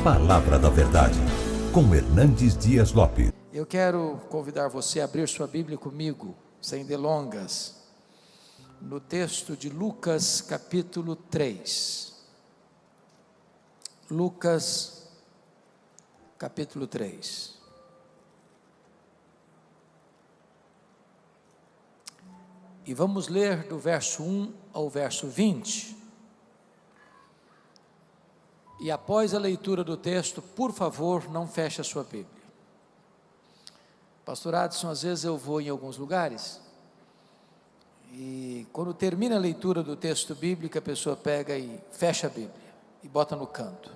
Palavra da Verdade, com Hernandes Dias Lopes. Eu quero convidar você a abrir sua Bíblia comigo, sem delongas, no texto de Lucas capítulo 3. Lucas capítulo 3. E vamos ler do verso 1 ao verso 20. E após a leitura do texto, por favor, não feche a sua Bíblia. Pastor Adson, às vezes eu vou em alguns lugares e quando termina a leitura do texto bíblico, a pessoa pega e fecha a Bíblia e bota no canto.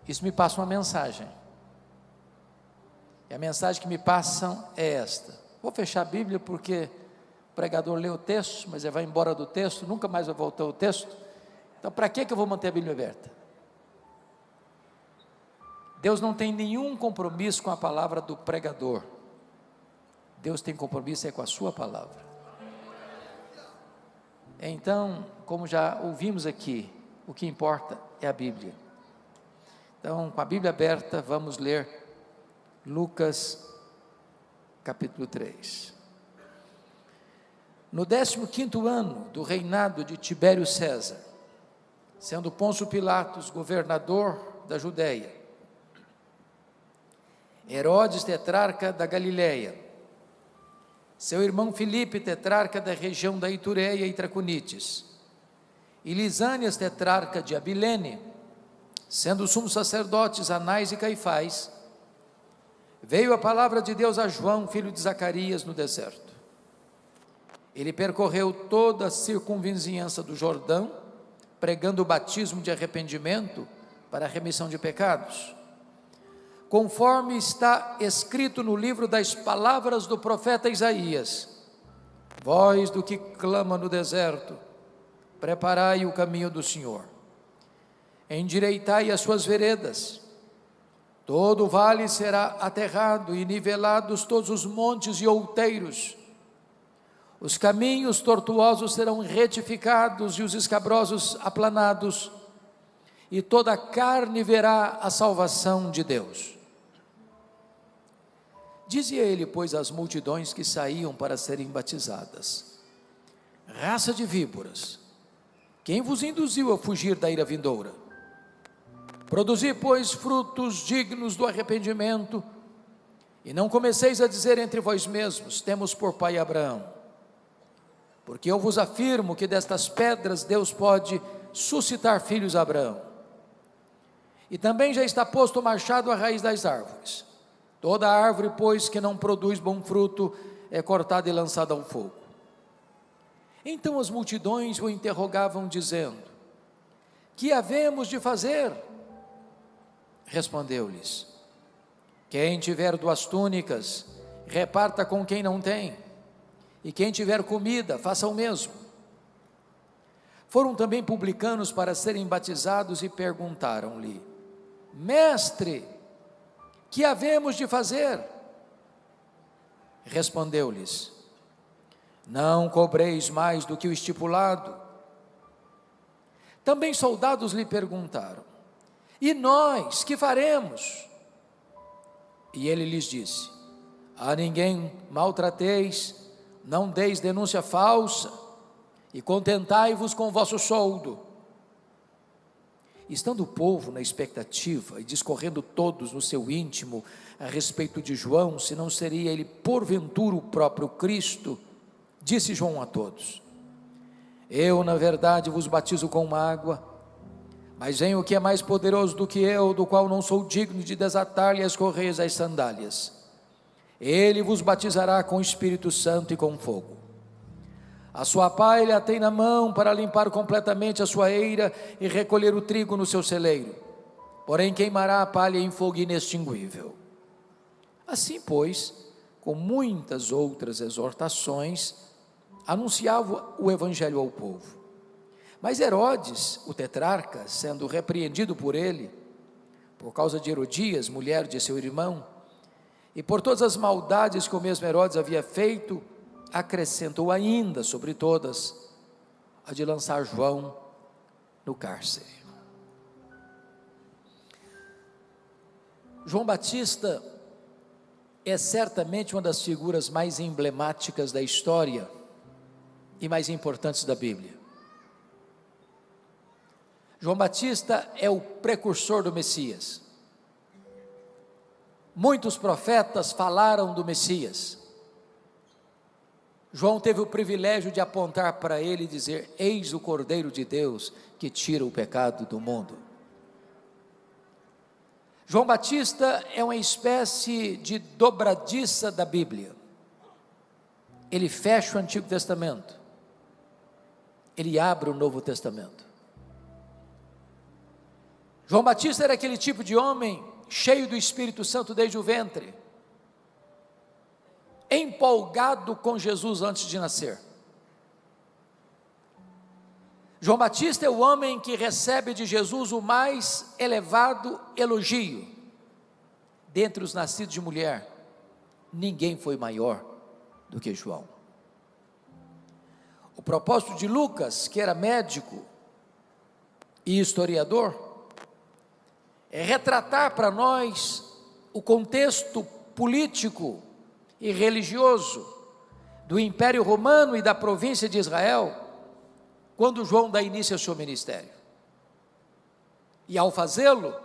Isso me passa uma mensagem. E a mensagem que me passam é esta: vou fechar a Bíblia porque o pregador lê o texto, mas ele vai embora do texto, nunca mais vai voltar ao texto. Então para que eu vou manter a Bíblia aberta? Deus não tem nenhum compromisso com a palavra do pregador. Deus tem compromisso com a sua palavra. Então, como já ouvimos aqui, o que importa é a Bíblia. Então, com a Bíblia aberta, vamos ler Lucas capítulo 3. No 15º ano do reinado de Tibério César, sendo Pôncio Pilatos governador da Judéia, Herodes tetrarca da Galileia, seu irmão Filipe tetrarca da região da Itureia e Traconites, e Lisânias tetrarca de Abilene, sendo sumos sacerdotes Anás e Caifás, veio a palavra de Deus a João, filho de Zacarias, no deserto. Ele percorreu toda a circunvizinhança do Jordão, pregando o batismo de arrependimento para a remissão de pecados, conforme está escrito no livro das palavras do profeta Isaías: voz do que clama no deserto, preparai o caminho do Senhor, endireitai as suas veredas, todo o vale será aterrado e nivelados todos os montes e outeiros, os caminhos tortuosos serão retificados e os escabrosos aplanados, e toda a carne verá a salvação de Deus. Dizia ele, pois, às multidões que saíam para serem batizadas: raça de víboras, quem vos induziu a fugir da ira vindoura? Produzi, pois, frutos dignos do arrependimento, e não comeceis a dizer entre vós mesmos: temos por pai Abraão. Porque eu vos afirmo que destas pedras Deus pode suscitar filhos a Abraão. E também já está posto o machado à raiz das árvores. Toda árvore, pois, que não produz bom fruto, é cortada e lançada ao fogo. Então as multidões o interrogavam, dizendo: que havemos de fazer? Respondeu-lhes: quem tiver 2 túnicas, reparta com quem não tem, e quem tiver comida, faça o mesmo. Foram também publicanos para serem batizados e perguntaram-lhe: mestre, que havemos de fazer? Respondeu-lhes: não cobreis mais do que o estipulado. Também soldados lhe perguntaram: e nós, que faremos? E ele lhes disse: a ninguém maltrateis, não deis denúncia falsa, e contentai-vos com o vosso soldo. Estando o povo na expectativa e discorrendo todos no seu íntimo a respeito de João, se não seria ele porventura o próprio Cristo, disse João a todos: eu na verdade vos batizo com uma água, mas vem o que é mais poderoso do que eu, do qual não sou digno de desatar-lhe as correias das sandálias. Ele vos batizará com o Espírito Santo e com fogo. A sua pá ele a tem na mão para limpar completamente a sua eira e recolher o trigo no seu celeiro, porém queimará a palha em fogo inextinguível. Assim, pois, com muitas outras exortações, anunciava o evangelho ao povo. Mas Herodes, o tetrarca, sendo repreendido por ele, por causa de Herodias, mulher de seu irmão, e por todas as maldades que o mesmo Herodes havia feito, acrescentou ainda sobre todas a de lançar João no cárcere. João Batista é certamente uma das figuras mais emblemáticas da história e mais importantes da Bíblia. João Batista é o precursor do Messias. Muitos profetas falaram do Messias. João teve o privilégio de apontar para ele e dizer: eis o Cordeiro de Deus que tira o pecado do mundo. João Batista é uma espécie de dobradiça da Bíblia. Ele fecha o Antigo Testamento, ele abre o Novo Testamento. João Batista era aquele tipo de homem cheio do Espírito Santo desde o ventre, empolgado com Jesus antes de nascer. João Batista é o homem que recebe de Jesus o mais elevado elogio. Dentre os nascidos de mulher, ninguém foi maior do que João. O propósito de Lucas, que era médico e historiador, é retratar para nós o contexto político e religioso do Império Romano e da província de Israel, quando João dá início ao seu ministério. E ao fazê-lo,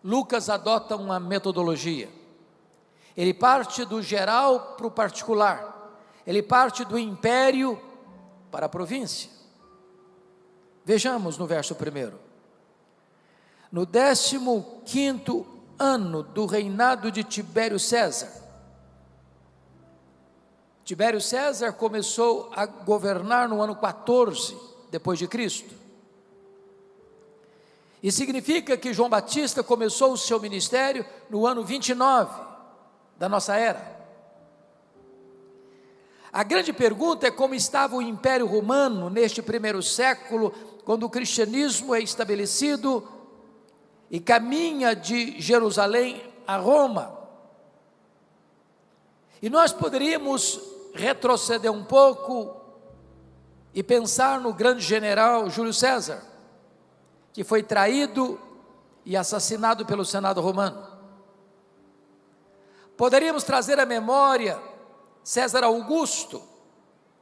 Lucas adota uma metodologia. Ele parte do geral para o particular, ele parte do império para a província. Vejamos no verso 1. No 15º ano do reinado de Tibério César. Tibério César começou a governar no ano 14 depois de Cristo. E significa que João Batista começou o seu ministério no ano 29 da nossa era. A grande pergunta é como estava o Império Romano neste primeiro século, quando o cristianismo é estabelecido e caminha de Jerusalém a Roma. E nós poderíamos retroceder um pouco e pensar no grande general Júlio César, que foi traído e assassinado pelo Senado romano. Poderíamos trazer à memória César Augusto,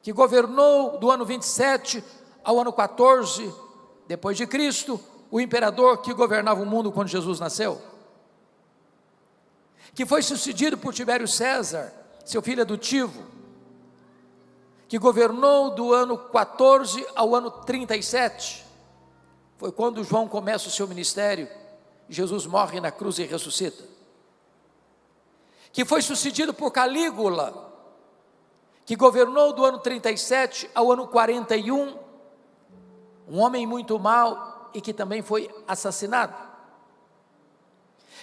que governou do ano 27 ao ano 14 depois de Cristo, o imperador que governava o mundo quando Jesus nasceu, que foi sucedido por Tibério César, seu filho adotivo, que governou do ano 14 ao ano 37, foi quando João começa o seu ministério, Jesus morre na cruz e ressuscita, que foi sucedido por Calígula, que governou do ano 37 ao ano 41, um homem muito mau, e que também foi assassinado,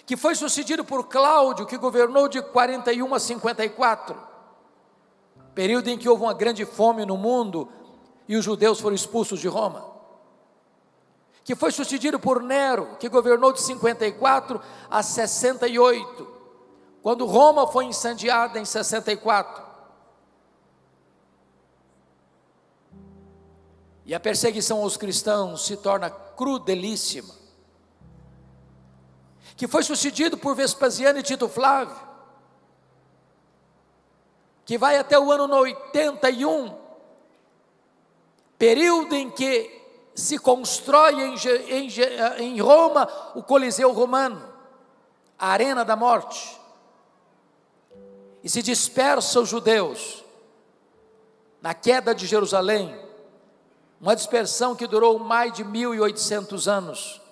que foi sucedido por Cláudio, que governou de 41 a 54, período em que houve uma grande fome no mundo, e os judeus foram expulsos de Roma, que foi sucedido por Nero, que governou de 54 a 68, quando Roma foi incendiada em 64, e a perseguição aos cristãos se torna crudelíssima, que foi sucedido por Vespasiano e Tito Flávio, que vai até o ano 81, período em que se constrói em Roma o Coliseu Romano, a arena da morte, e se dispersa os judeus na queda de Jerusalém, uma dispersão que durou mais de 1800 anos,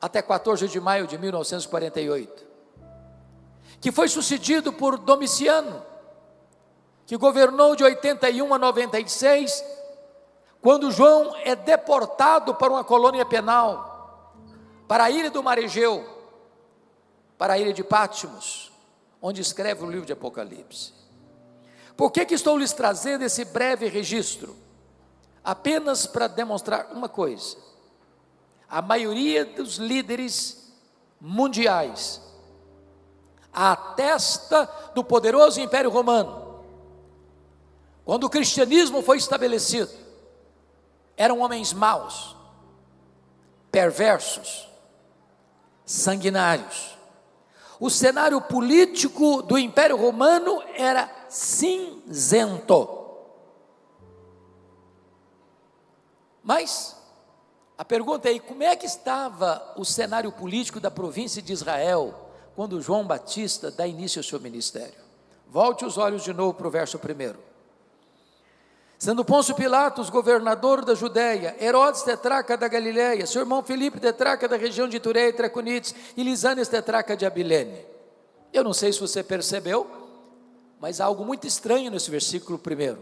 até 14 de maio de 1948, que foi sucedido por Domiciano, que governou de 81 a 96, quando João é deportado para uma colônia penal, para a ilha do Mar Egeu, para a ilha de Patmos, onde escreve o livro de Apocalipse. Por que estou lhes trazendo esse breve registro? Apenas para demonstrar uma coisa: a maioria dos líderes mundiais atesta do poderoso Império Romano. Quando o cristianismo foi estabelecido, eram homens maus, perversos, sanguinários. O cenário político do Império Romano era cinzento. Mas a pergunta é: como é que estava o cenário político da província de Israel quando João Batista dá início ao seu ministério? Volte os olhos de novo para o verso 1. Sendo Pôncio Pilatos governador da Judéia, Herodes tetrarca da Galileia, seu irmão Filipe tetrarca da região de Itureia e Traconites, e Lisânias tetrarca de Abilene. Eu não sei se você percebeu, mas há algo muito estranho nesse versículo 1.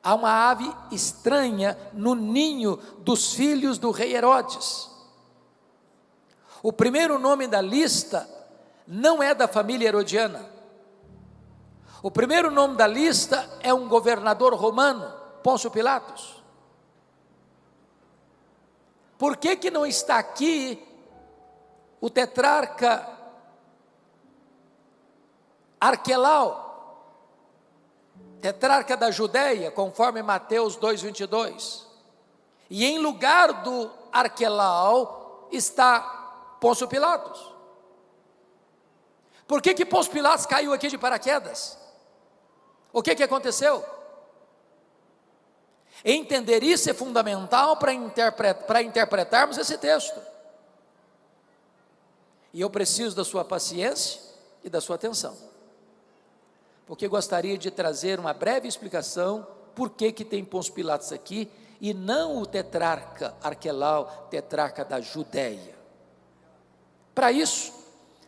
Há uma ave estranha no ninho dos filhos do rei Herodes. O primeiro nome da lista não é da família herodiana. O primeiro nome da lista é um governador romano, Pôncio Pilatos. Por que não está aqui o tetrarca Arquelau, tetrarca da Judéia, conforme Mateus 2,22? E em lugar do Arquelau está Pôncio Pilatos. Por que Pôncio Pilatos caiu aqui de paraquedas? O que aconteceu? Entender isso é fundamental para interpretarmos esse texto. E eu preciso da sua paciência e da sua atenção, porque gostaria de trazer uma breve explicação por que tem Pôncio Pilatos aqui e não o tetrarca Arquelau, tetrarca da Judéia. Para isso,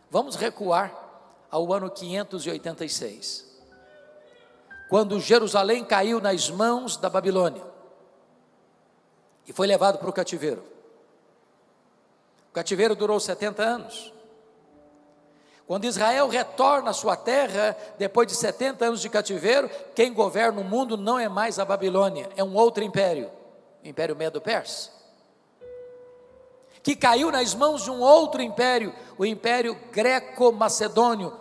vamos recuar ao ano 586. Quando Jerusalém caiu nas mãos da Babilônia e foi levado para o cativeiro. O cativeiro durou 70 anos. Quando Israel retorna à sua terra, depois de 70 anos de cativeiro, quem governa o mundo não é mais a Babilônia, é um outro império, o Império Medo-Persa, que caiu nas mãos de um outro império, o Império Greco-Macedônio,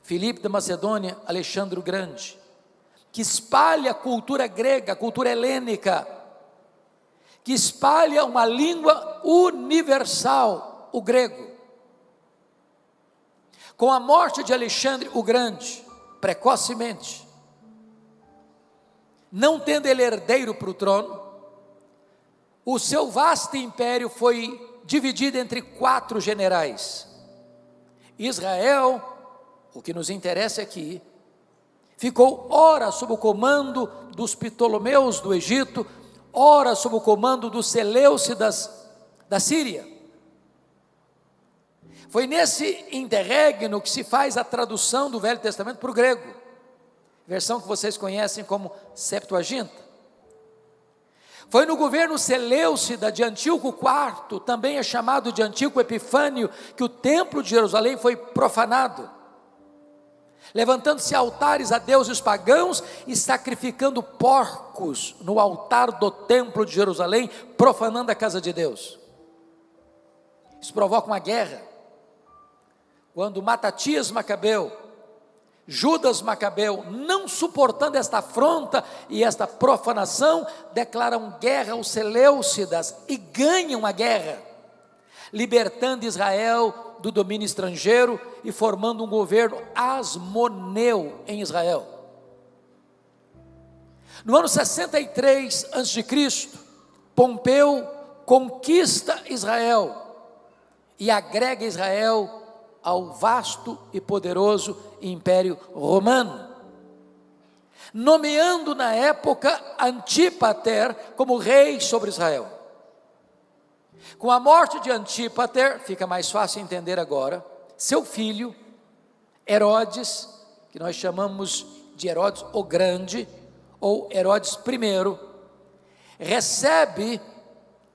Filipe da Macedônia, Alexandre o Grande, que espalha a cultura grega, a cultura helênica, que espalha uma língua universal, o grego. Com a morte de Alexandre o Grande, precocemente, não tendo ele herdeiro para o trono, o seu vasto império foi dividido entre 4 generais. Israel, o que nos interessa aqui, ficou ora sob o comando dos Ptolomeus do Egito, ora sob o comando dos Seleucidas da Síria. Foi nesse interregno que se faz a tradução do Velho Testamento para o grego, versão que vocês conhecem como Septuaginta. Foi no governo Seleucida de Antíoco IV, também é chamado de Antíoco Epifânio, que o templo de Jerusalém foi profanado, levantando-se altares a deuses pagãos e sacrificando porcos no altar do templo de Jerusalém, profanando a casa de Deus. Isso provoca uma guerra, quando Matatias Macabeu, Judas Macabeu, não suportando esta afronta e esta profanação, declaram guerra aos Seleucidas e ganham a guerra, libertando Israel do domínio estrangeiro e formando um governo asmoneu em Israel. No ano 63 a.C., Pompeu conquista Israel e agrega Israel ao vasto e poderoso Império Romano, nomeando na época Antípater como rei sobre Israel. Com a morte de Antípater, fica mais fácil entender agora, seu filho, Herodes, que nós chamamos de Herodes o Grande, ou Herodes I, recebe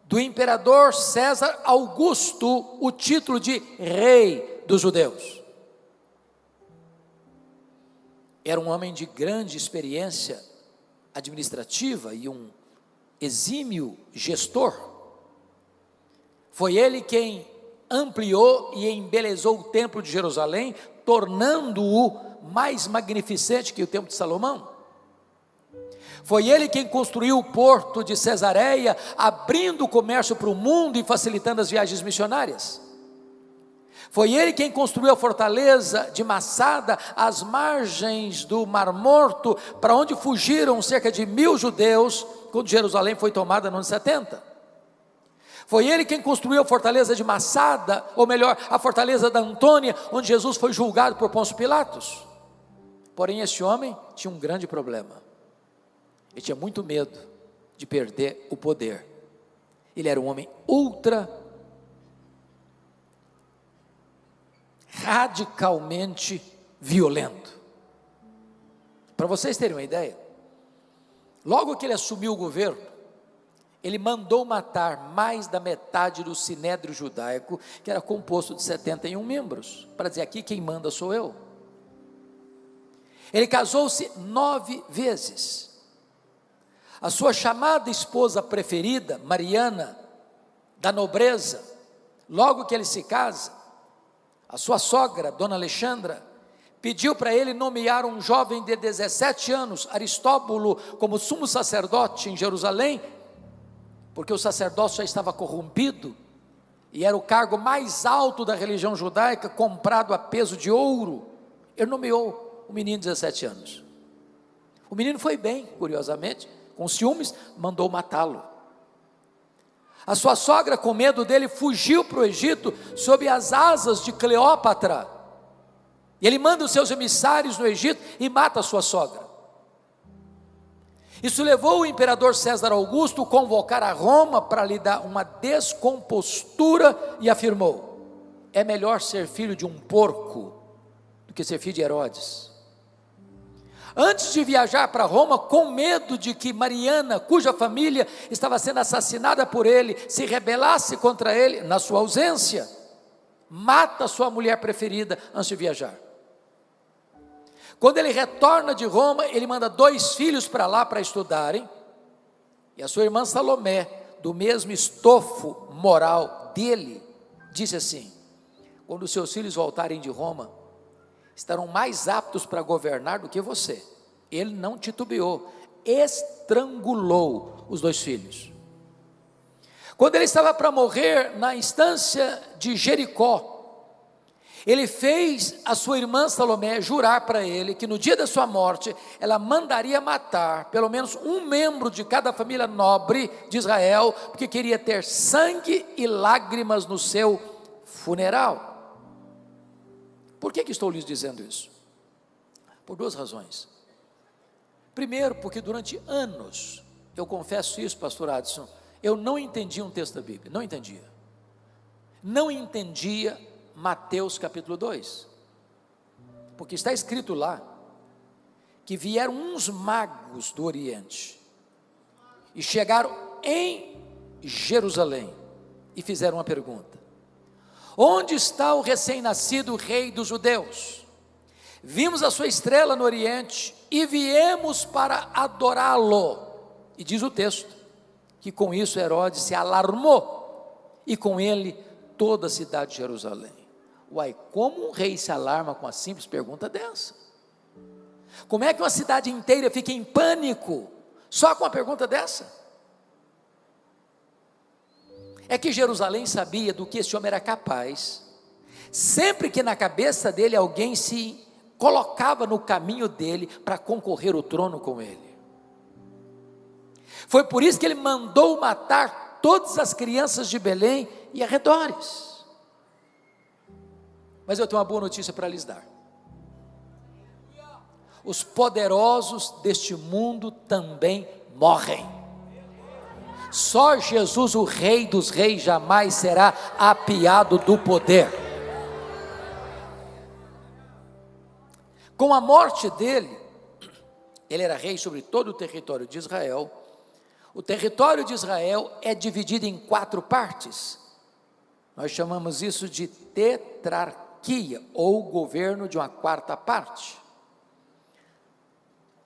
do imperador César Augusto o título de rei dos judeus. Era um homem de grande experiência administrativa e um exímio gestor. Foi ele quem ampliou e embelezou o templo de Jerusalém, tornando-o mais magnificente que o templo de Salomão. Foi ele quem construiu o porto de Cesareia, abrindo o comércio para o mundo e facilitando as viagens missionárias. Foi ele quem construiu a fortaleza de Massada, às margens do Mar Morto, para onde fugiram cerca de 1000 judeus, quando Jerusalém foi tomada no ano 70. Foi ele quem construiu a fortaleza de Massada, ou melhor, a fortaleza da Antônia, onde Jesus foi julgado por Pôncio Pilatos. Porém, esse homem tinha um grande problema. Ele tinha muito medo de perder o poder. Ele era um homem radicalmente violento. Para vocês terem uma ideia, logo que ele assumiu o governo, ele mandou matar mais da metade do sinédrio judaico, que era composto de 71 membros, para dizer: aqui quem manda sou eu. Ele casou-se 9 vezes. A sua chamada esposa preferida, Mariana, da nobreza, logo que ele se casa, a sua sogra, Dona Alexandra, pediu para ele nomear um jovem de 17 anos, Aristóbulo, como sumo sacerdote em Jerusalém, porque o sacerdócio já estava corrompido, e era o cargo mais alto da religião judaica, comprado a peso de ouro. Ele nomeou o menino de 17 anos. O menino foi bem, curiosamente, com ciúmes, mandou matá-lo. A sua sogra, com medo dele, fugiu para o Egito, sob as asas de Cleópatra, e ele manda os seus emissários no Egito e mata a sua sogra. Isso levou o imperador César Augusto a convocar a Roma para lhe dar uma descompostura, e afirmou: é melhor ser filho de um porco do que ser filho de Herodes. Antes de viajar para Roma, com medo de que Mariana, cuja família estava sendo assassinada por ele, se rebelasse contra ele, na sua ausência, mata sua mulher preferida antes de viajar. Quando ele retorna de Roma, ele manda 2 filhos para lá para estudarem, e a sua irmã Salomé, do mesmo estofo moral dele, disse assim: quando seus filhos voltarem de Roma, estarão mais aptos para governar do que você. Ele não titubeou, estrangulou os 2 filhos. Quando ele estava para morrer na estância de Jericó, ele fez a sua irmã Salomé jurar para ele que no dia da sua morte, ela mandaria matar pelo menos um membro de cada família nobre de Israel, porque queria ter sangue e lágrimas no seu funeral. Por que estou lhes dizendo isso? Por 2 razões. Primeiro, porque durante anos, eu confesso isso, pastor Adson, eu não entendia um texto da Bíblia, não entendia Mateus capítulo 2, porque está escrito lá, que vieram uns magos do Oriente, e chegaram em Jerusalém, e fizeram uma pergunta: onde está o recém-nascido rei dos judeus? Vimos a sua estrela no Oriente, e viemos para adorá-lo. E diz o texto, que com isso Herodes se alarmou, e com ele toda a cidade de Jerusalém. Uai, como um rei se alarma com a simples pergunta dessa? Como é que uma cidade inteira fica em pânico, só com uma pergunta dessa? É que Jerusalém sabia do que esse homem era capaz, sempre que na cabeça dele alguém se colocava no caminho dele para concorrer ao trono com ele. Foi por isso que ele mandou matar todas as crianças de Belém e arredores. Mas eu tenho uma boa notícia para lhes dar: os poderosos deste mundo também morrem. Só Jesus, o Rei dos Reis, jamais será apiado do poder. Com a morte dele, ele era rei sobre todo o território de Israel. O território de Israel é dividido em 4 partes. Nós chamamos isso de tetrarquia, ou governo de uma 4ª parte.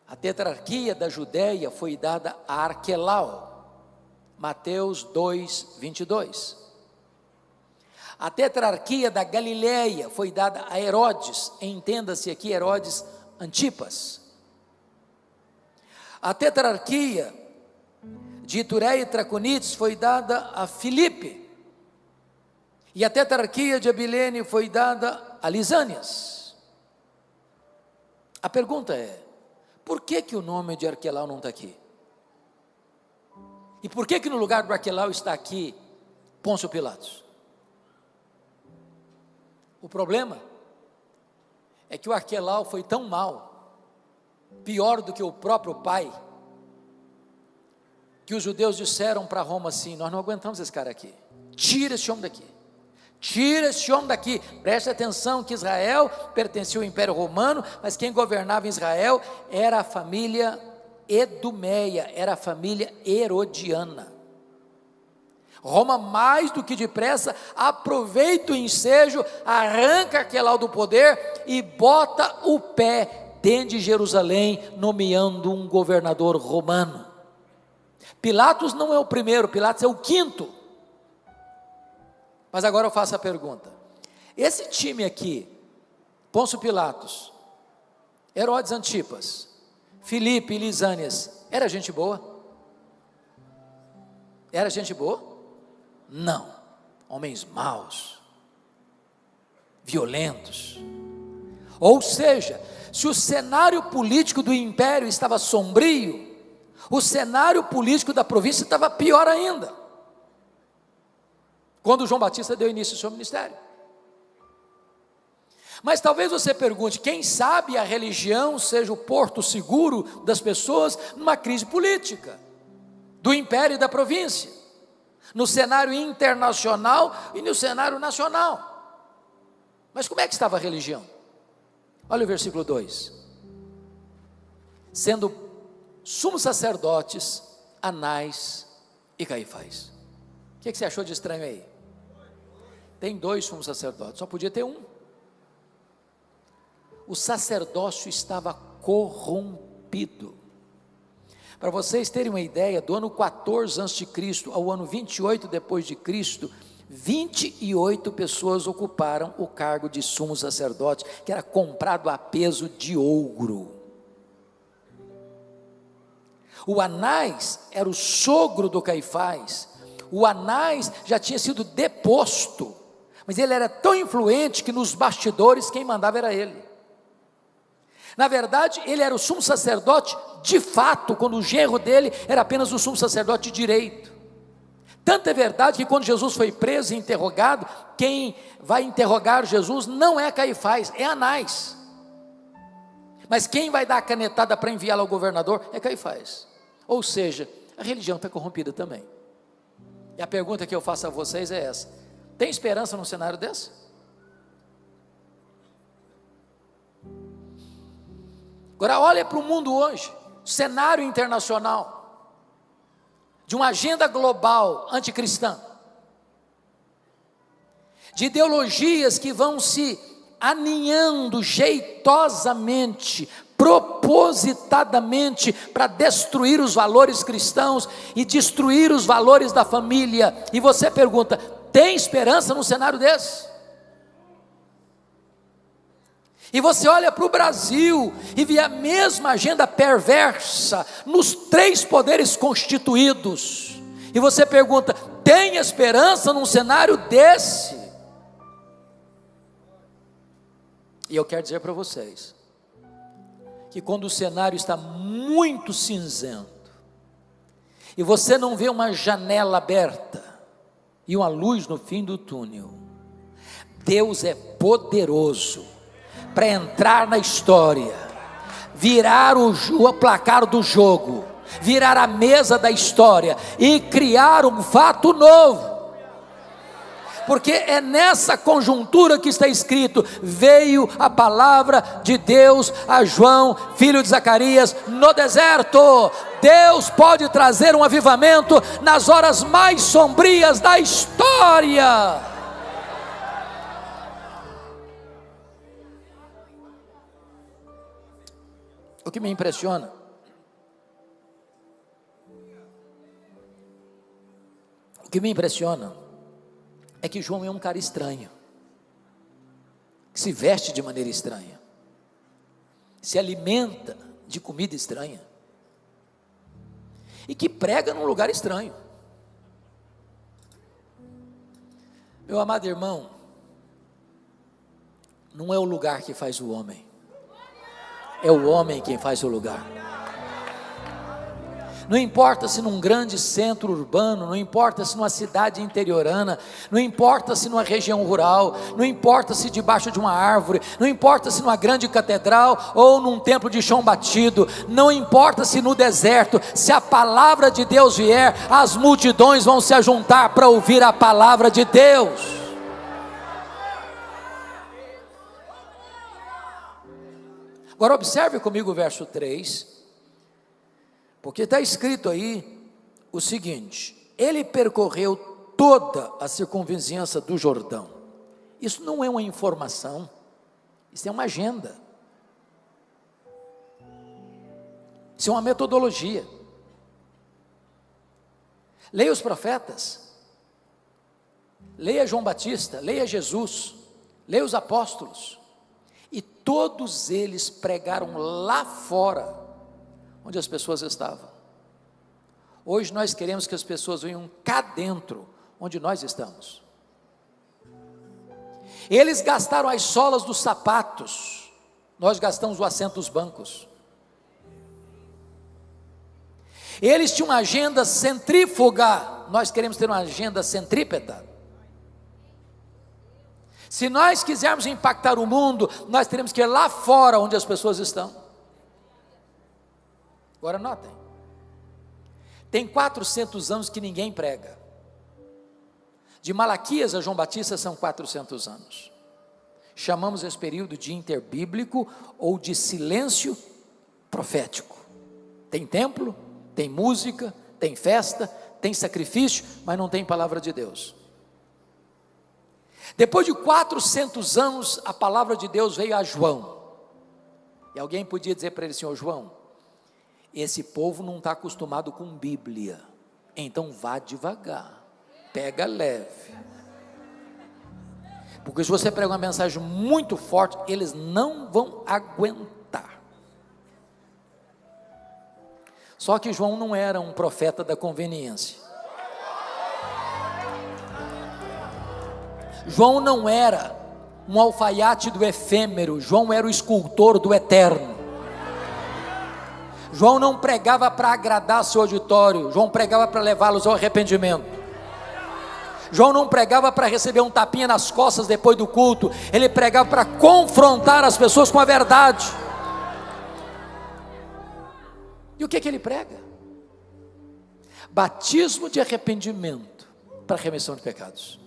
A tetrarquia da Judéia foi dada a Arquelau, Mateus 2, 22. A tetrarquia da Galileia foi dada a Herodes, entenda-se aqui Herodes Antipas. A tetrarquia de Itureia e Traconites foi dada a Filipe, e a tetrarquia de Abilene foi dada a Lisânias. A pergunta é, por que o nome de Arquelau não está aqui? E por que no lugar do Arquelau está aqui Pôncio Pilatos? O problema é que o Arquelau foi tão mal, pior do que o próprio pai, que os judeus disseram para Roma assim: nós não aguentamos esse cara aqui, tira esse homem daqui, tira esse homem daqui. Preste atenção que Israel pertencia ao Império Romano, mas quem governava em Israel era a família Edomeia, era a família herodiana. Roma, mais do que depressa, aproveita o ensejo, arranca Arquelau do poder e bota o pé dentro de Jerusalém, nomeando um governador romano. Pilatos não é o primeiro, Pilatos é o quinto. Mas agora eu faço a pergunta: esse time aqui, Pôncio Pilatos, Herodes Antipas, Filipe e Lisânias, era gente boa? Era gente boa? Não, homens maus, violentos. Ou seja, se o cenário político do império estava sombrio, o cenário político da província estava pior ainda, quando João Batista deu início ao seu ministério. Mas talvez você pergunte, quem sabe a religião seja o porto seguro das pessoas numa crise política, do império e da província, no cenário internacional e no cenário nacional. Mas como é que estava a religião? Olha o versículo 2: sendo sumos sacerdotes Anás e Caifás. O que você achou de estranho aí? Tem 2 sumos sacerdotes, só podia ter um. O sacerdócio estava corrompido. Para vocês terem uma ideia, do ano 14 a.C. ao ano 28 depois de Cristo, 28 pessoas ocuparam o cargo de sumo sacerdote, que era comprado a peso de ouro. O Anás era o sogro do Caifás. O Anás já tinha sido deposto, mas ele era tão influente que nos bastidores quem mandava era ele. Na verdade, ele era o sumo sacerdote de fato, quando o genro dele era apenas o sumo sacerdote de direito. Tanto é verdade que quando Jesus foi preso e interrogado, quem vai interrogar Jesus não é Caifás, é Anás. Mas quem vai dar a canetada para enviá-lo ao governador é Caifás. Ou seja, a religião está corrompida também. E a pergunta que eu faço a vocês é essa: tem esperança num cenário desse? Agora olha para o mundo hoje, cenário internacional, de uma agenda global anticristã, de ideologias que vão se aninhando jeitosamente, propositadamente, para destruir os valores cristãos e destruir os valores da família. E você pergunta, tem esperança num cenário desse? E você olha para o Brasil e vê a mesma agenda perversa nos 3 poderes constituídos, e você pergunta, tem esperança num cenário desse? E eu quero dizer para vocês, que quando o cenário está muito cinzento, e você não vê uma janela aberta, e uma luz no fim do túnel, Deus é poderoso para entrar na história, virar o placar do jogo, virar a mesa da história e criar um fato novo. Porque é nessa conjuntura que está escrito: veio a palavra de Deus a João, filho de Zacarias, no deserto. Deus pode trazer um avivamento nas horas mais sombrias da história. O que me impressiona é que João é um cara estranho, que se veste de maneira estranha, se alimenta de comida estranha, e que prega num lugar estranho. Meu amado irmão, não é o lugar que faz o homem, é o homem quem faz o lugar. Não importa se num grande centro urbano, não importa se numa cidade interiorana, não importa se numa região rural, não importa se debaixo de uma árvore, não importa se numa grande catedral ou num templo de chão batido, não importa se no deserto, se a palavra de Deus vier, as multidões vão se ajuntar para ouvir a palavra de Deus. Agora observe comigo o verso 3, porque está escrito aí o seguinte: ele percorreu toda a circunvizinhança do Jordão. Isso não é uma informação, isso é uma agenda, isso é uma metodologia. Leia os profetas, leia João Batista, leia Jesus, leia os apóstolos, e todos eles pregaram lá fora, onde as pessoas estavam. Hoje nós queremos que as pessoas venham cá dentro, onde nós estamos. Eles gastaram as solas dos sapatos, nós gastamos o assento dos bancos. Eles tinham uma agenda centrífuga, nós queremos ter uma agenda centrípeta. Se nós quisermos impactar o mundo, nós teremos que ir lá fora, onde as pessoas estão. Agora notem, tem 400 anos que ninguém prega. De Malaquias a João Batista são 400 anos. Chamamos esse período de interbíblico ou de silêncio profético. Tem templo, tem música, tem festa, tem sacrifício, mas não tem palavra de Deus. Depois de 400 anos, a palavra de Deus veio a João. E alguém podia dizer para ele assim: ô João, esse povo não está acostumado com Bíblia, então vá devagar, pega leve, porque se você pregar uma mensagem muito forte, eles não vão aguentar. Só que João não era um profeta da conveniência. João não era um alfaiate do efêmero, João era o escultor do eterno. João não pregava para agradar seu auditório, João pregava para levá-los ao arrependimento. João não pregava para receber um tapinha nas costas depois do culto, ele pregava para confrontar as pessoas com a verdade. E o que ele prega? Batismo de arrependimento para remissão de pecados.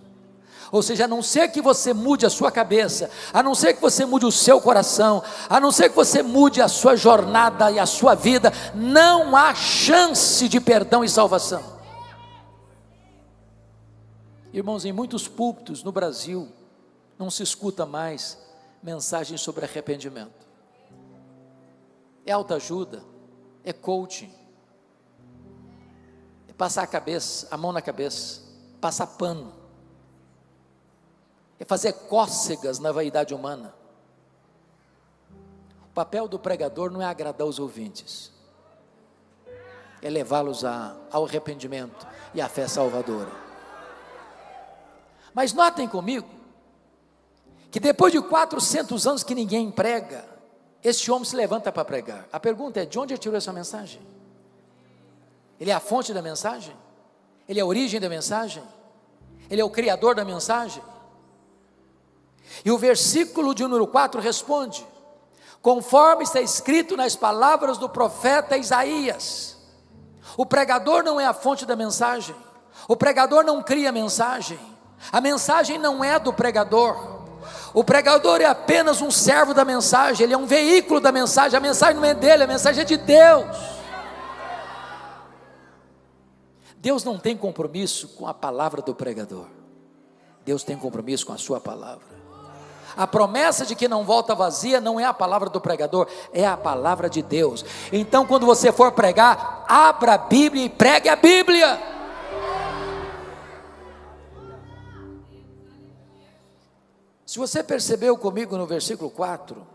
Ou seja, a não ser que você mude a sua cabeça, a não ser que você mude o seu coração, a não ser que você mude a sua jornada e a sua vida, não há chance de perdão e salvação. Irmãos, em muitos púlpitos no Brasil, não se escuta mais mensagens sobre arrependimento. É autoajuda, é coaching, é passar a mão na cabeça, passar pano, é fazer cócegas na vaidade humana. O papel do pregador não é agradar os ouvintes, é levá-los ao arrependimento e à fé salvadora. Mas notem comigo, que depois de 400 anos que ninguém prega, esse homem se levanta para pregar. A pergunta é: de onde ele tirou essa mensagem? Ele é a fonte da mensagem? Ele é a origem da mensagem? Ele é o criador da mensagem? E o versículo de número 4 responde: conforme está escrito nas palavras do profeta Isaías. O pregador não é a fonte da mensagem, o pregador não cria a mensagem não é do pregador, o pregador é apenas um servo da mensagem, ele é um veículo da mensagem, a mensagem não é dele, a mensagem é de Deus. Deus não tem compromisso com a palavra do pregador, Deus tem compromisso com a sua palavra. A promessa de que não volta vazia não é a palavra do pregador, é a palavra de Deus. Então, quando você for pregar, abra a Bíblia e pregue a Bíblia. Se você percebeu comigo no versículo 4,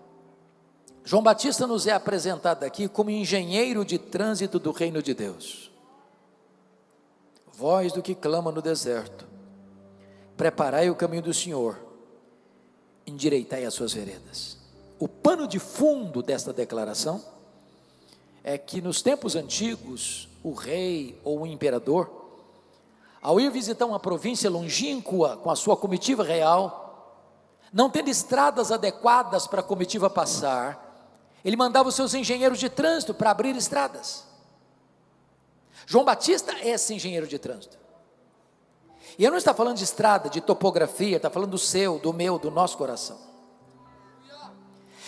João Batista nos é apresentado aqui como engenheiro de trânsito do reino de Deus. voz do que clama no deserto: preparai o caminho do Senhor, endireitai as suas veredas. O pano de fundo desta declaração é que nos tempos antigos, o rei ou o imperador, ao ir visitar uma província longínqua com a sua comitiva real, não tendo estradas adequadas para a comitiva passar, ele mandava os seus engenheiros de trânsito para abrir estradas. João Batista é esse engenheiro de trânsito. E eu não estou falando de estrada, de topografia, está falando do seu, do meu, do nosso coração.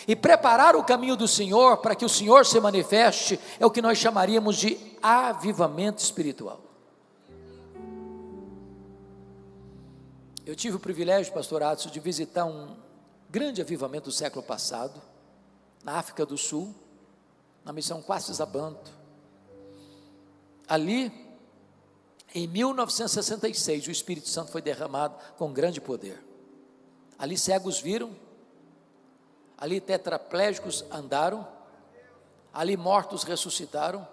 E preparar o caminho do Senhor para que o Senhor se manifeste é o que nós chamaríamos de avivamento espiritual. Eu tive o privilégio, pastor Adson, de visitar um grande avivamento do século passado, na África do Sul, na missão Quassis Abantu. Ali, em 1966, o Espírito Santo foi derramado com grande poder. Ali cegos viram, ali tetraplégicos andaram, ali mortos ressuscitaram,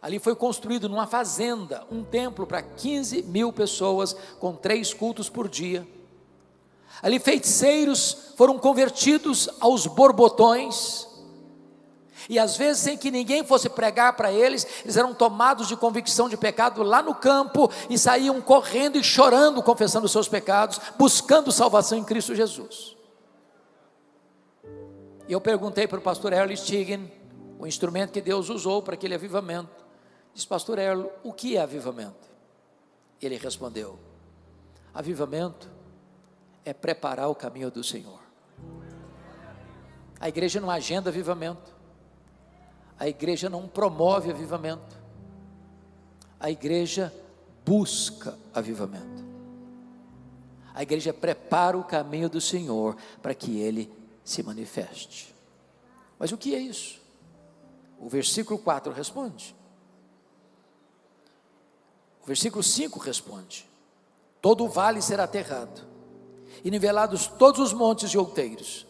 ali foi construído numa fazenda, um templo para 15 mil pessoas, com 3 cultos por dia. Ali feiticeiros foram convertidos aos borbotões, e às vezes sem que ninguém fosse pregar para eles, eles eram tomados de convicção de pecado lá no campo, e saíam correndo e chorando, confessando os seus pecados, buscando salvação em Cristo Jesus. E eu perguntei para o pastor Erlo Stigen, o instrumento que Deus usou para aquele avivamento, disse: pastor Erlo, o que é avivamento? Ele respondeu: avivamento é preparar o caminho do Senhor. A igreja não agenda avivamento, a igreja não promove avivamento, a igreja busca avivamento. A igreja prepara o caminho do Senhor para que Ele se manifeste. Mas o que é isso? O versículo 4 responde. O versículo 5 responde: todo o vale será aterrado, e nivelados todos os montes e outeiros,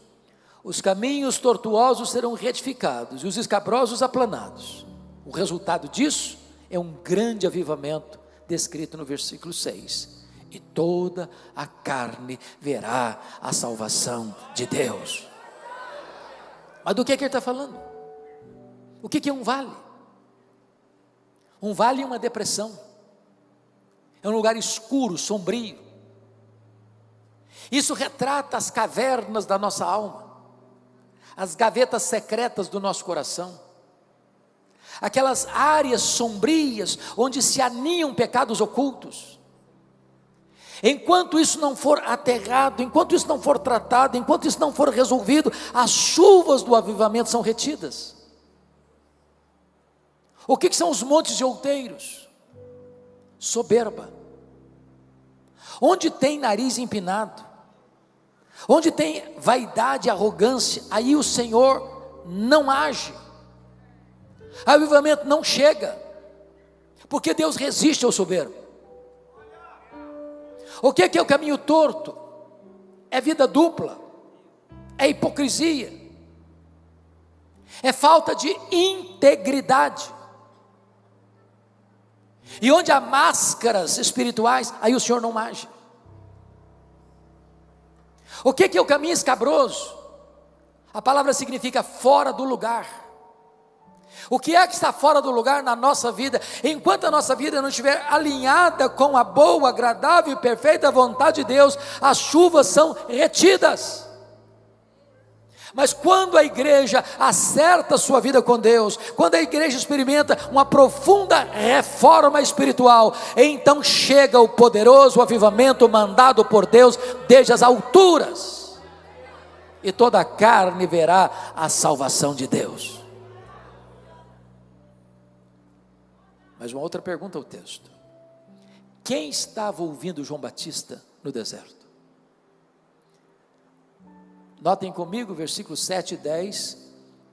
os caminhos tortuosos serão retificados, e os escabrosos aplanados. O resultado disso é um grande avivamento, descrito no versículo 6. E toda a carne verá a salvação de Deus. Mas do que ele está falando? O que é um vale? Um vale é uma depressão, é um lugar escuro, sombrio. Isso retrata as cavernas da nossa alma, as gavetas secretas do nosso coração, aquelas áreas sombrias onde se aninham pecados ocultos. Enquanto isso não for aterrado, enquanto isso não for tratado, enquanto isso não for resolvido, as chuvas do avivamento são retidas. O que são os montes de outeiros? Soberba. Onde tem nariz empinado, onde tem vaidade e arrogância, aí o Senhor não age, avivamento não chega, porque Deus resiste ao soberbo. O que é o caminho torto? É vida dupla, é hipocrisia, é falta de integridade. E onde há máscaras espirituais, aí o Senhor não age. O que é o caminho escabroso? A palavra significa fora do lugar. O que é que está fora do lugar na nossa vida? Enquanto a nossa vida não estiver alinhada com a boa, agradável e perfeita vontade de Deus, as chuvas são retidas. Mas quando a igreja acerta a sua vida com Deus, quando a igreja experimenta uma profunda reforma espiritual, então chega o poderoso avivamento mandado por Deus desde as alturas, e toda a carne verá a salvação de Deus. Mas uma outra pergunta ao texto: quem estava ouvindo João Batista no deserto? Notem comigo, versículos 7 e 10,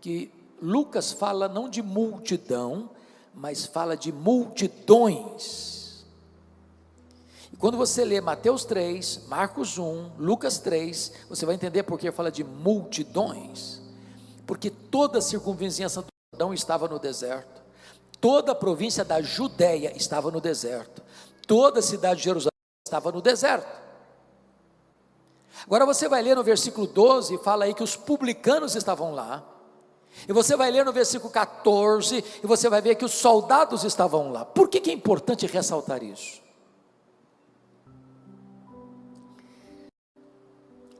que Lucas fala não de multidão, mas fala de multidões. E quando você lê Mateus 3, Marcos 1, Lucas 3, você vai entender por que fala de multidões. Porque toda a circunvizinhança do Jordão estava no deserto, toda a província da Judéia estava no deserto, toda a cidade de Jerusalém estava no deserto. Agora você vai ler no versículo 12, e fala aí que os publicanos estavam lá, e você vai ler no versículo 14, e você vai ver que os soldados estavam lá. Por que é importante ressaltar isso?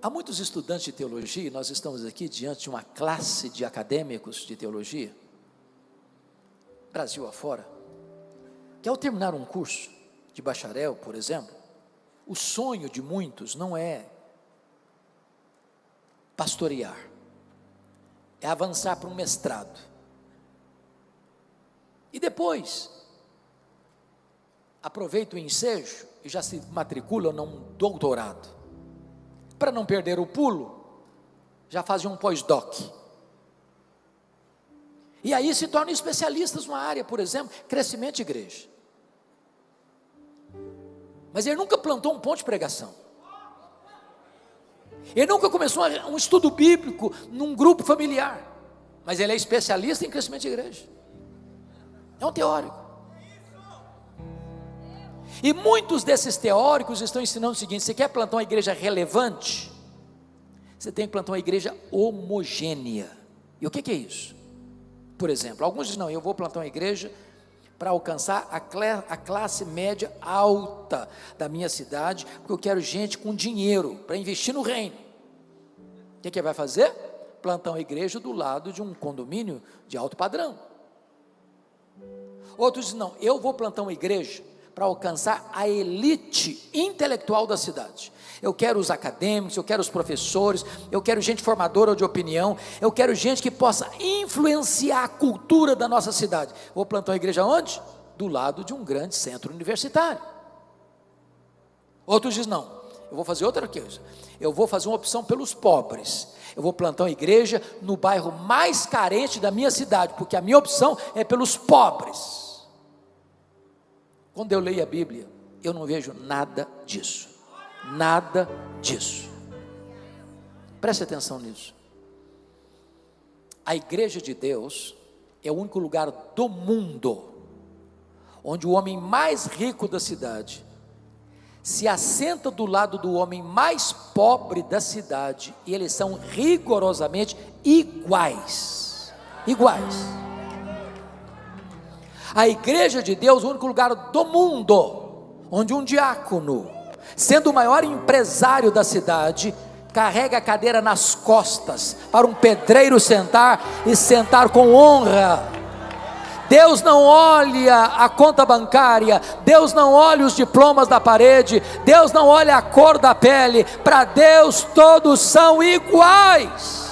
Há muitos estudantes de teologia, e nós estamos aqui diante de uma classe de acadêmicos de teologia, Brasil afora, que ao terminar um curso de bacharel, por exemplo, o sonho de muitos não é pastorear, é avançar para um mestrado, e depois aproveita o ensejo e já se matricula num doutorado. Para não perder o pulo, já fazem um pós-doc, e aí se tornam especialistas numa área, por exemplo, crescimento de igreja, mas ele nunca plantou um ponto de pregação, ele nunca começou um estudo bíblico num grupo familiar, mas ele é especialista em crescimento de igreja, é um teórico. E muitos desses teóricos estão ensinando o seguinte: você quer plantar uma igreja relevante? Você tem que plantar uma igreja homogênea. E o que é isso? Por exemplo, alguns dizem: não, eu vou plantar uma igreja para alcançar a classe média alta da minha cidade, porque eu quero gente com dinheiro para investir no reino. O que vai fazer? Plantar uma igreja do lado de um condomínio de alto padrão. Outros dizem: não, eu vou plantar uma igreja para alcançar a elite intelectual da cidade. Eu quero os acadêmicos, eu quero os professores, eu quero gente formadora de opinião, eu quero gente que possa influenciar a cultura da nossa cidade. Vou plantar uma igreja onde? Do lado de um grande centro universitário. Outros dizem: não, eu vou fazer outra coisa, eu vou fazer uma opção pelos pobres, eu vou plantar uma igreja no bairro mais carente da minha cidade, porque a minha opção é pelos pobres. Quando eu leio a Bíblia, eu não vejo nada disso, nada disso. Preste atenção nisso. A igreja de Deus é o único lugar do mundo onde o homem mais rico da cidade se assenta do lado do homem mais pobre da cidade, e eles são rigorosamente iguais. A igreja de Deus é o único lugar do mundo onde um diácono, sendo o maior empresário da cidade, carrega a cadeira nas costas para um pedreiro sentar, e sentar com honra. Deus não olha a conta bancária, Deus não olha os diplomas da parede, Deus não olha a cor da pele. Para Deus todos são iguais.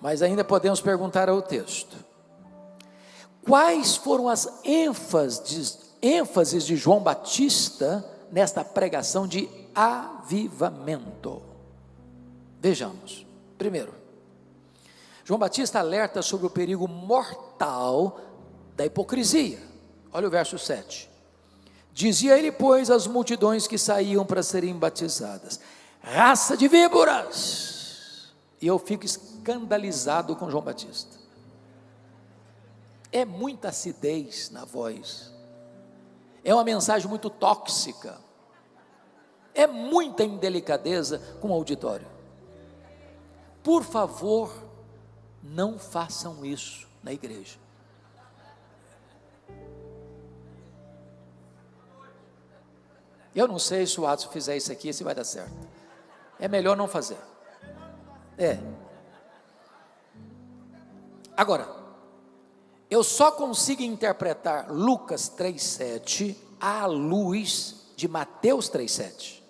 Mas ainda podemos perguntar ao texto: quais foram as ênfases de João Batista nesta pregação de avivamento? Vejamos. Primeiro, João Batista alerta sobre o perigo mortal da hipocrisia. Olha o verso 7. Dizia ele, pois, às multidões que saíam para serem batizadas: raça de víboras! E eu fico escandalizado com João Batista. É muita acidez na voz, é uma mensagem muito tóxica, é muita indelicadeza com o auditório. Por favor, não façam isso na igreja. Eu não sei se o Adson fizer isso aqui, se vai dar certo. É melhor não fazer. Agora, eu só consigo interpretar Lucas 3,7 à luz de Mateus 3,7.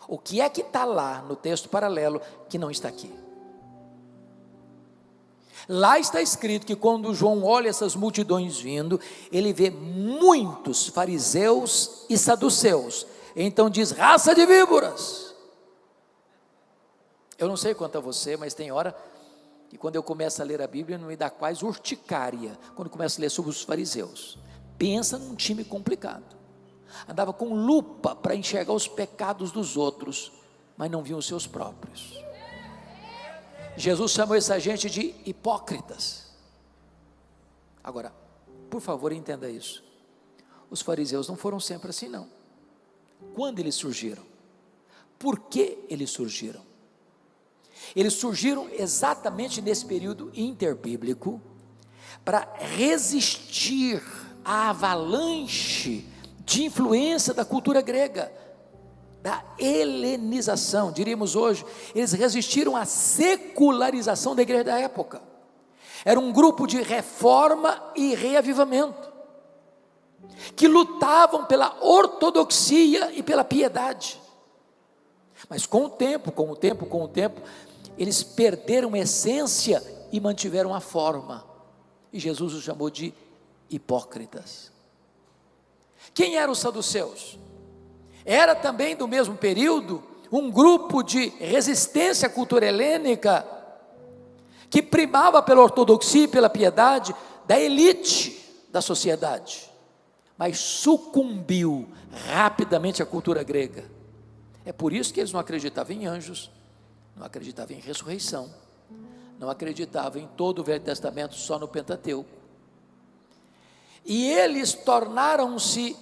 O que é que está lá no texto paralelo que não está aqui? Lá está escrito que quando João olha essas multidões vindo, ele vê muitos fariseus e saduceus. Então diz: raça de víboras. Eu não sei quanto a você, mas tem hora que quando eu começo a ler a Bíblia, não me dá quase urticária, quando começo a ler sobre os fariseus. Pensa num time complicado. Andava com lupa para enxergar os pecados dos outros, mas não viam os seus próprios. Jesus chamou essa gente de hipócritas. Agora, por favor, entenda isso. Os fariseus não foram sempre assim, não. Quando eles surgiram? Por que eles surgiram? Eles surgiram exatamente nesse período interbíblico, para resistir à avalanche de influência da cultura grega, da helenização, diríamos hoje. Eles resistiram à secularização da igreja da época. Era um grupo de reforma e reavivamento, que lutavam pela ortodoxia e pela piedade. Mas com o tempo, eles perderam a essência e mantiveram a forma. E Jesus os chamou de hipócritas. Quem eram os saduceus? Era também do mesmo período um grupo de resistência à cultura helênica, que primava pela ortodoxia e pela piedade da elite da sociedade, mas sucumbiu rapidamente à cultura grega. É por isso que eles não acreditavam em anjos, não acreditavam em ressurreição, não acreditavam em todo o Velho Testamento, só no Pentateuco. E eles tornaram-se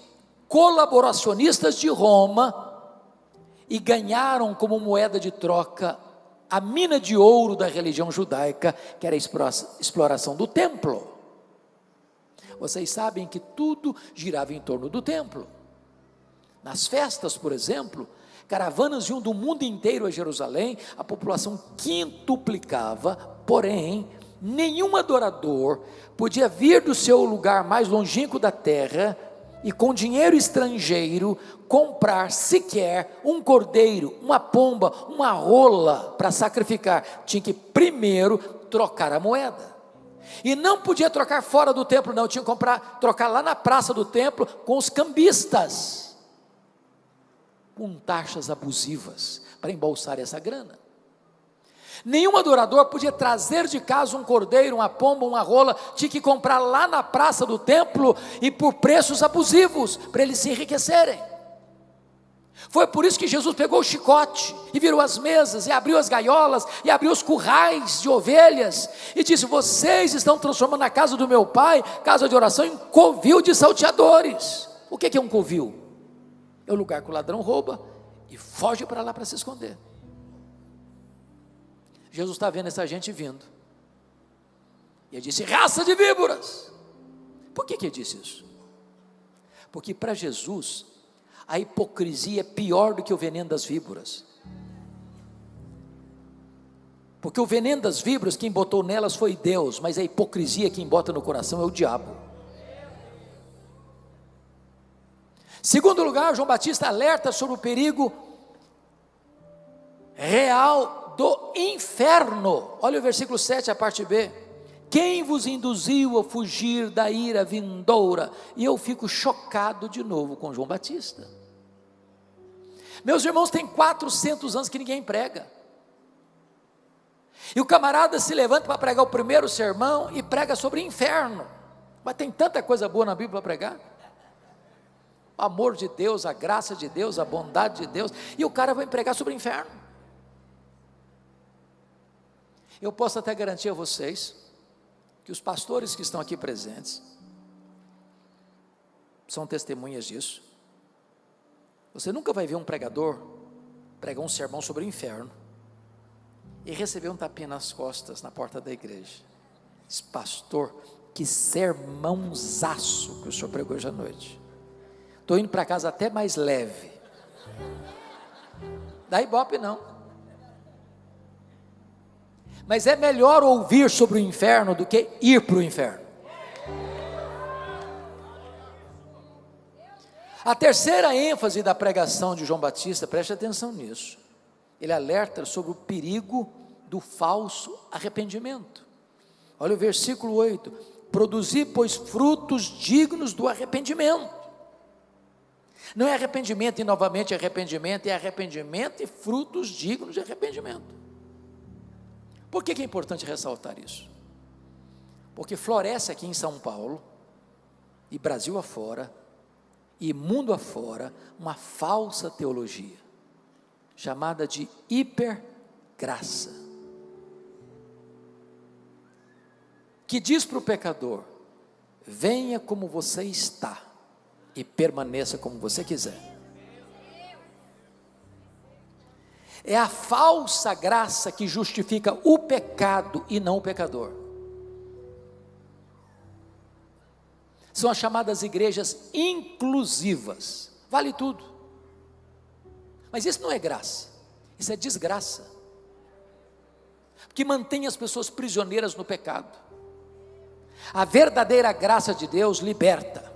colaboracionistas de Roma e ganharam como moeda de troca a mina de ouro da religião judaica, que era a exploração do templo. Vocês sabem que tudo girava em torno do templo. Nas festas, por exemplo, caravanas iam do mundo inteiro a Jerusalém, a população quintuplicava, porém, nenhum adorador podia vir do seu lugar mais longínquo da terra e com dinheiro estrangeiro comprar sequer um cordeiro, uma pomba, uma rola para sacrificar. Tinha que primeiro trocar a moeda. E não podia trocar fora do templo, não, tinha que trocar lá na praça do templo com os cambistas, com taxas abusivas para embolsar essa grana. Nenhum adorador podia trazer de casa um cordeiro, uma pomba, uma rola, tinha que comprar lá na praça do templo e por preços abusivos, para eles se enriquecerem. Foi por isso que Jesus pegou o chicote e virou as mesas, e abriu as gaiolas, e abriu os currais de ovelhas, e disse: vocês estão transformando a casa do meu pai, casa de oração, em covil de salteadores. O que é um covil? É o lugar que o ladrão rouba e foge para lá para se esconder. Jesus está vendo essa gente vindo, e ele disse: raça de víboras. Por que ele disse isso? Porque para Jesus a hipocrisia é pior do que o veneno das víboras. Porque o veneno das víboras, quem botou nelas foi Deus, mas a hipocrisia quem bota no coração é o diabo. Segundo lugar, João Batista alerta sobre o perigo real do inferno. Olha o versículo 7, a parte B. Quem vos induziu a fugir da ira vindoura? E eu fico chocado de novo com João Batista. Meus irmãos, tem 400 anos que ninguém prega, e o camarada se levanta para pregar o primeiro sermão e prega sobre inferno. Mas tem tanta coisa boa na Bíblia para pregar, o amor de Deus, a graça de Deus, a bondade de Deus, e o cara vai pregar sobre inferno. Eu posso até garantir a vocês que os pastores que estão aqui presentes são testemunhas disso. Você nunca vai ver um pregador pregar um sermão sobre o inferno e receber um tapinha nas costas na porta da igreja. Esse pastor, que sermãozaço que o senhor pregou hoje à noite. Estou indo para casa até mais leve. Dá ibope não. Mas é melhor ouvir sobre o inferno do que ir para o inferno. A terceira ênfase da pregação de João Batista, preste atenção nisso, ele alerta sobre o perigo do falso arrependimento. Olha o versículo 8: produzi, pois, frutos dignos do arrependimento. Não é arrependimento e novamente arrependimento, é arrependimento e frutos dignos de arrependimento. Por que é importante ressaltar isso? Porque floresce aqui em São Paulo, e Brasil afora, e mundo afora, uma falsa teologia, chamada de hipergraça. que diz para o pecador: venha como você está e permaneça como você quiser. É a falsa graça que justifica o pecado e não o pecador. São as chamadas igrejas inclusivas. Vale tudo. Mas isso não é graça, isso é desgraça. Porque mantém as pessoas prisioneiras no pecado. A verdadeira graça de Deus liberta,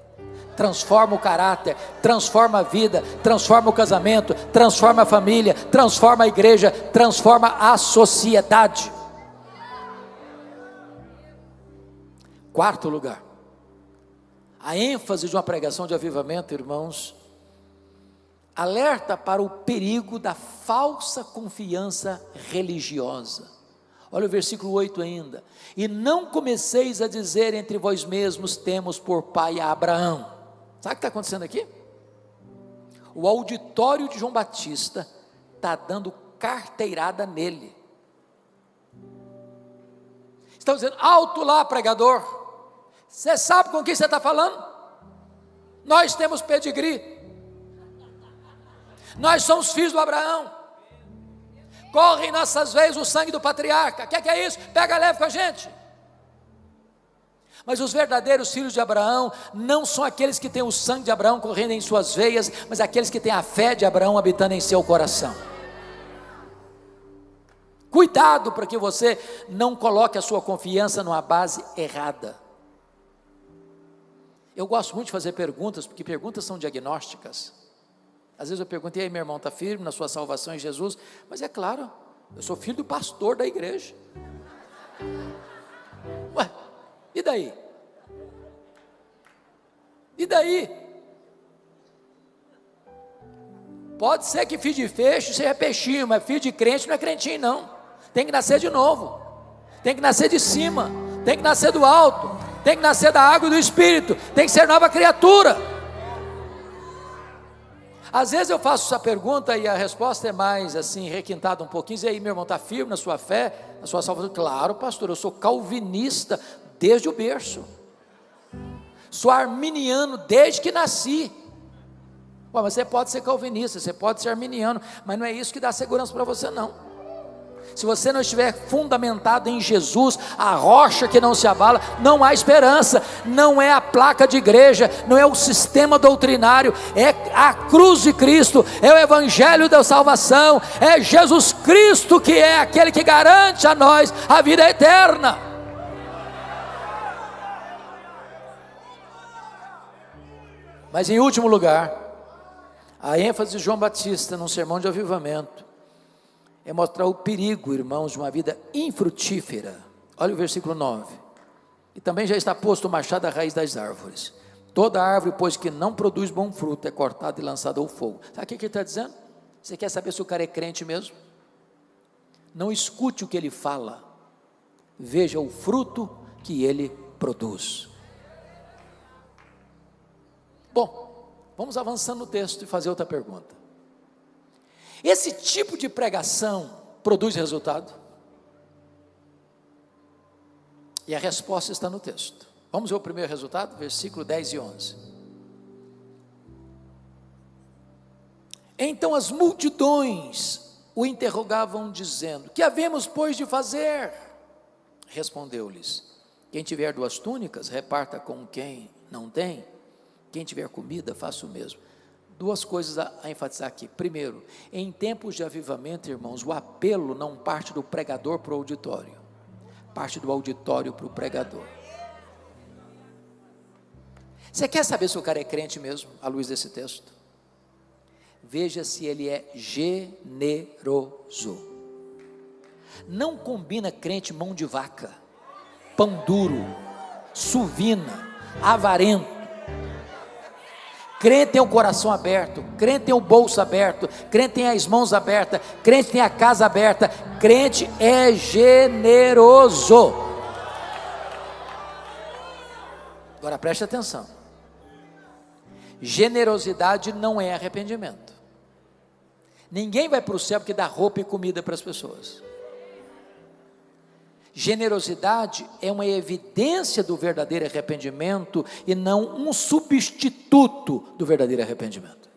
transforma o caráter, transforma a vida, transforma o casamento, transforma a família, transforma a igreja, transforma a sociedade. Quarto lugar, a ênfase de uma pregação de avivamento, irmãos, alerta para o perigo da falsa confiança religiosa. Olha o versículo 8 ainda: e não comeceis a dizer entre vós mesmos, temos por pai a Abraão. Sabe o que está acontecendo aqui? O auditório de João Batista está dando carteirada nele. Estão dizendo: alto lá, pregador, você sabe com quem você está falando? Nós temos pedigree, nós somos filhos do Abraão, corre em nossas veias o sangue do patriarca. O que é isso? Pega leve com a gente. Mas os verdadeiros filhos de Abraão não são aqueles que têm o sangue de Abraão correndo em suas veias, mas aqueles que têm a fé de Abraão habitando em seu coração. Cuidado para que você não coloque a sua confiança numa base errada. Eu gosto muito de fazer perguntas, porque perguntas são diagnósticas. Às vezes eu pergunto: e aí, meu irmão, está firme na sua salvação em Jesus? Mas é claro, eu sou filho do pastor da igreja. Ué, e daí? E daí? Pode ser que filho de peixe seja peixinho, mas filho de crente não é crentinho não. Tem que nascer de novo, tem que nascer de cima, tem que nascer do alto, tem que nascer da água e do Espírito, tem que ser nova criatura. Às vezes eu faço essa pergunta e a resposta é mais assim, requintada um pouquinho. E aí, meu irmão, está firme na sua fé, na sua salvação? Claro, pastor, eu sou calvinista desde o berço, sou arminiano desde que nasci. Ué, mas você pode ser calvinista, você pode ser arminiano, mas não é isso que dá segurança para você não. Se você não estiver fundamentado em Jesus, a rocha que não se abala, não há esperança. Não é a placa de igreja, não é o sistema doutrinário, é a cruz de Cristo, é o evangelho da salvação, é Jesus Cristo que é aquele que garante a nós a vida eterna. Mas em último lugar, a ênfase de João Batista num sermão de avivamento é mostrar o perigo, irmãos, de uma vida infrutífera. Olha o versículo 9: e também já está posto o machado à raiz das árvores. Toda árvore, pois, que não produz bom fruto, é cortada e lançada ao fogo. Sabe o que ele está dizendo? Você quer saber se o cara é crente mesmo? Não escute o que ele fala, veja o fruto que ele produz. Bom, vamos avançando no texto e fazer outra pergunta. Esse tipo de pregação produz resultado? E a resposta está no texto. Vamos ver o primeiro resultado, versículo 10 e 11. Então as multidões o interrogavam dizendo: que havemos, pois, de fazer? Respondeu-lhes: quem tiver 2 túnicas, reparta com quem não tem. Quem tiver comida, faça o mesmo. 2 coisas a enfatizar aqui. Primeiro, em tempos de avivamento, irmãos, o apelo não parte do pregador para o auditório, parte do auditório para o pregador. Você quer saber se o cara é crente mesmo, à luz desse texto? Veja se ele é generoso. Não combina crente mão de vaca, pão duro, suvina, avarento. Crente tem o coração aberto, crente tem o bolso aberto, crente tem as mãos abertas, crente tem a casa aberta, crente é generoso. Agora preste atenção: generosidade não é arrependimento. Ninguém vai para o céu porque dá roupa e comida para as pessoas. Generosidade é uma evidência do verdadeiro arrependimento e não um substituto do verdadeiro arrependimento.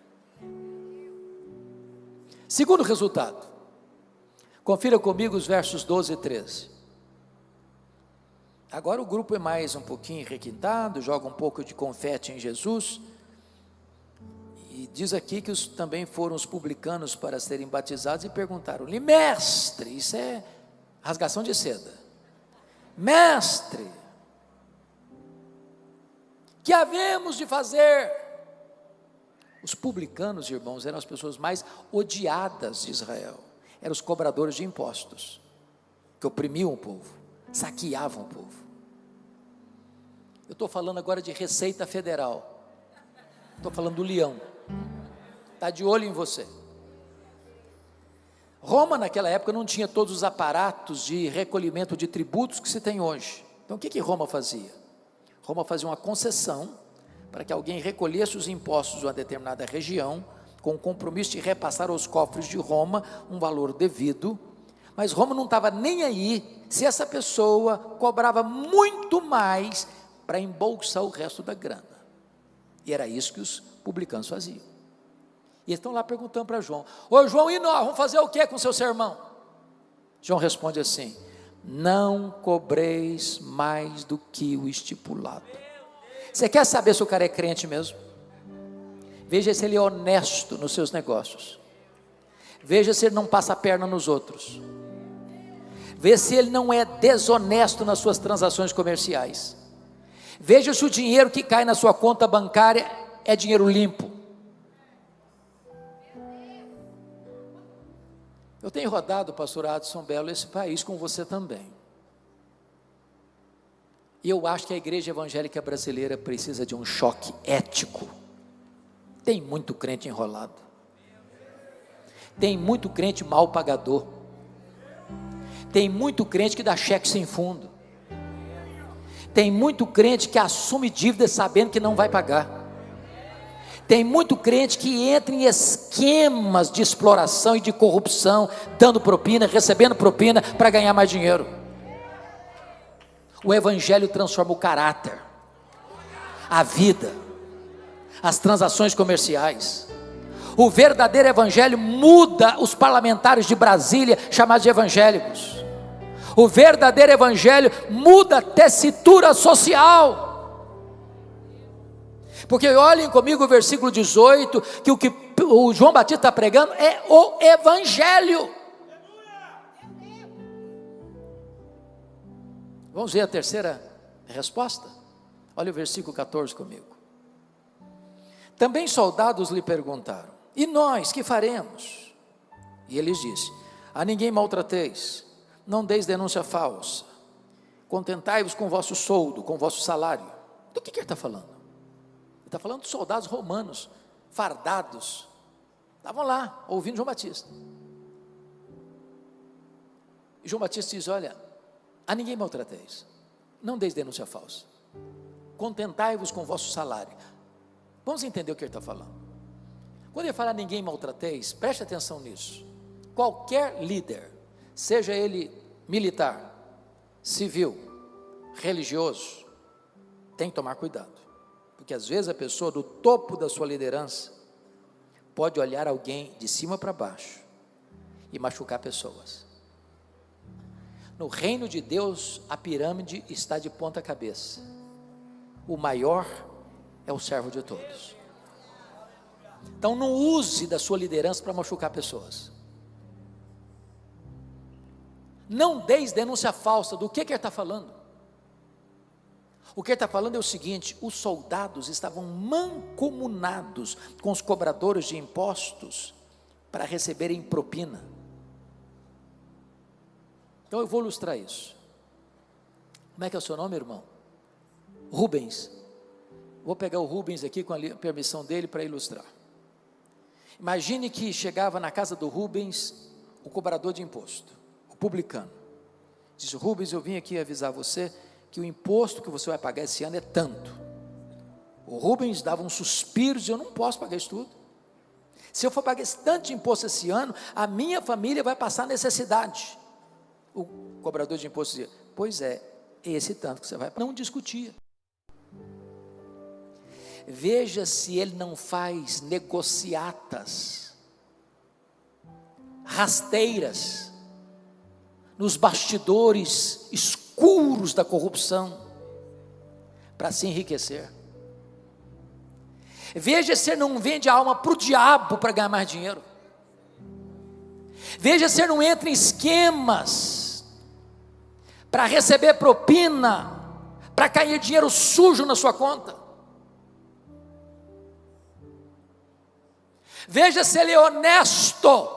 Segundo resultado, confira comigo os versos 12 e 13. Agora o grupo é mais um pouquinho requintado, joga um pouco de confete em Jesus, e diz aqui que também foram os publicanos para serem batizados e perguntaram-lhe: mestre, isso é rasgação de seda, mestre, que havemos de fazer? Os publicanos, irmãos, eram as pessoas mais odiadas de Israel, eram os cobradores de impostos, que oprimiam o povo, saqueavam o povo. Eu estou falando agora de Receita Federal, estou falando do leão, está de olho em você. Roma naquela época não tinha todos os aparatos de recolhimento de tributos que se tem hoje. Então o que Roma fazia? Roma fazia uma concessão para que alguém recolhesse os impostos de uma determinada região, com o compromisso de repassar aos cofres de Roma um valor devido, mas Roma não estava nem aí se essa pessoa cobrava muito mais para embolsar o resto da grana. E era isso que os publicanos faziam. E eles estão lá perguntando para João: ô João, e nós vamos fazer o que com o seu sermão? João responde assim: não cobreis mais do que o estipulado. Você quer saber se o cara é crente mesmo? Veja se ele é honesto nos seus negócios, veja se ele não passa a perna nos outros, veja se ele não é desonesto nas suas transações comerciais, veja se o dinheiro que cai na sua conta bancária é dinheiro limpo. Eu tenho rodado, pastor Adson Belo, esse país com você também, e eu acho que a igreja evangélica brasileira precisa de um choque ético. Tem muito crente enrolado, tem muito crente mal pagador, tem muito crente que dá cheque sem fundo, tem muito crente que assume dívidas sabendo que não vai pagar, tem muito crente que entra em esquemas de exploração e de corrupção, dando propina, recebendo propina para ganhar mais dinheiro. O evangelho transforma o caráter, a vida, as transações comerciais. O verdadeiro evangelho muda os parlamentares de Brasília, chamados de evangélicos. O verdadeiro evangelho muda a tessitura social. Porque olhem comigo o versículo 18, que o João Batista está pregando é o evangelho. Vamos ver a terceira resposta? Olha o versículo 14 comigo. Também soldados lhe perguntaram: e nós, que faremos? E ele disse: a ninguém maltrateis, não deis denúncia falsa, contentai-vos com o vosso soldo, com o vosso salário. Do que ele está falando? Ele está falando de soldados romanos, fardados, estavam lá, ouvindo João Batista. E João Batista diz: olha, a ninguém maltrateis, não deis denúncia falsa, contentai-vos com o vosso salário. Vamos entender o que ele está falando. Quando ele fala ninguém maltrateis, preste atenção nisso. Qualquer líder, seja ele militar, civil, religioso, tem que tomar cuidado, porque às vezes a pessoa do topo da sua liderança pode olhar alguém de cima para baixo e machucar pessoas. No reino de Deus, a pirâmide está de ponta cabeça. O maior é o servo de todos. Então não use da sua liderança para machucar pessoas. Não deis denúncia falsa. Do que ele está falando? O que ele está falando é o seguinte: os soldados estavam mancomunados com os cobradores de impostos para receberem propina. Então eu vou ilustrar isso. Como é que é o seu nome, irmão? Rubens. Vou pegar o Rubens aqui com a permissão dele para ilustrar. Imagine que chegava na casa do Rubens o cobrador de imposto, o publicano. Disse: Rubens, eu vim aqui avisar você que o imposto que você vai pagar esse ano é tanto. O Rubens dava um suspiro e dizia: eu não posso pagar isso tudo. Se eu for pagar esse tanto de imposto esse ano, a minha família vai passar necessidade. O cobrador de imposto dizia: Pois é esse tanto que você vai pagar. Não discutia. Veja se ele não faz negociatas, rasteiras, nos bastidores escuros da corrupção, para se enriquecer. Veja se ele não vende a alma para o diabo para ganhar mais dinheiro. Veja se ele não entra em esquemas para receber propina, para cair dinheiro sujo na sua conta. Veja se ele é honesto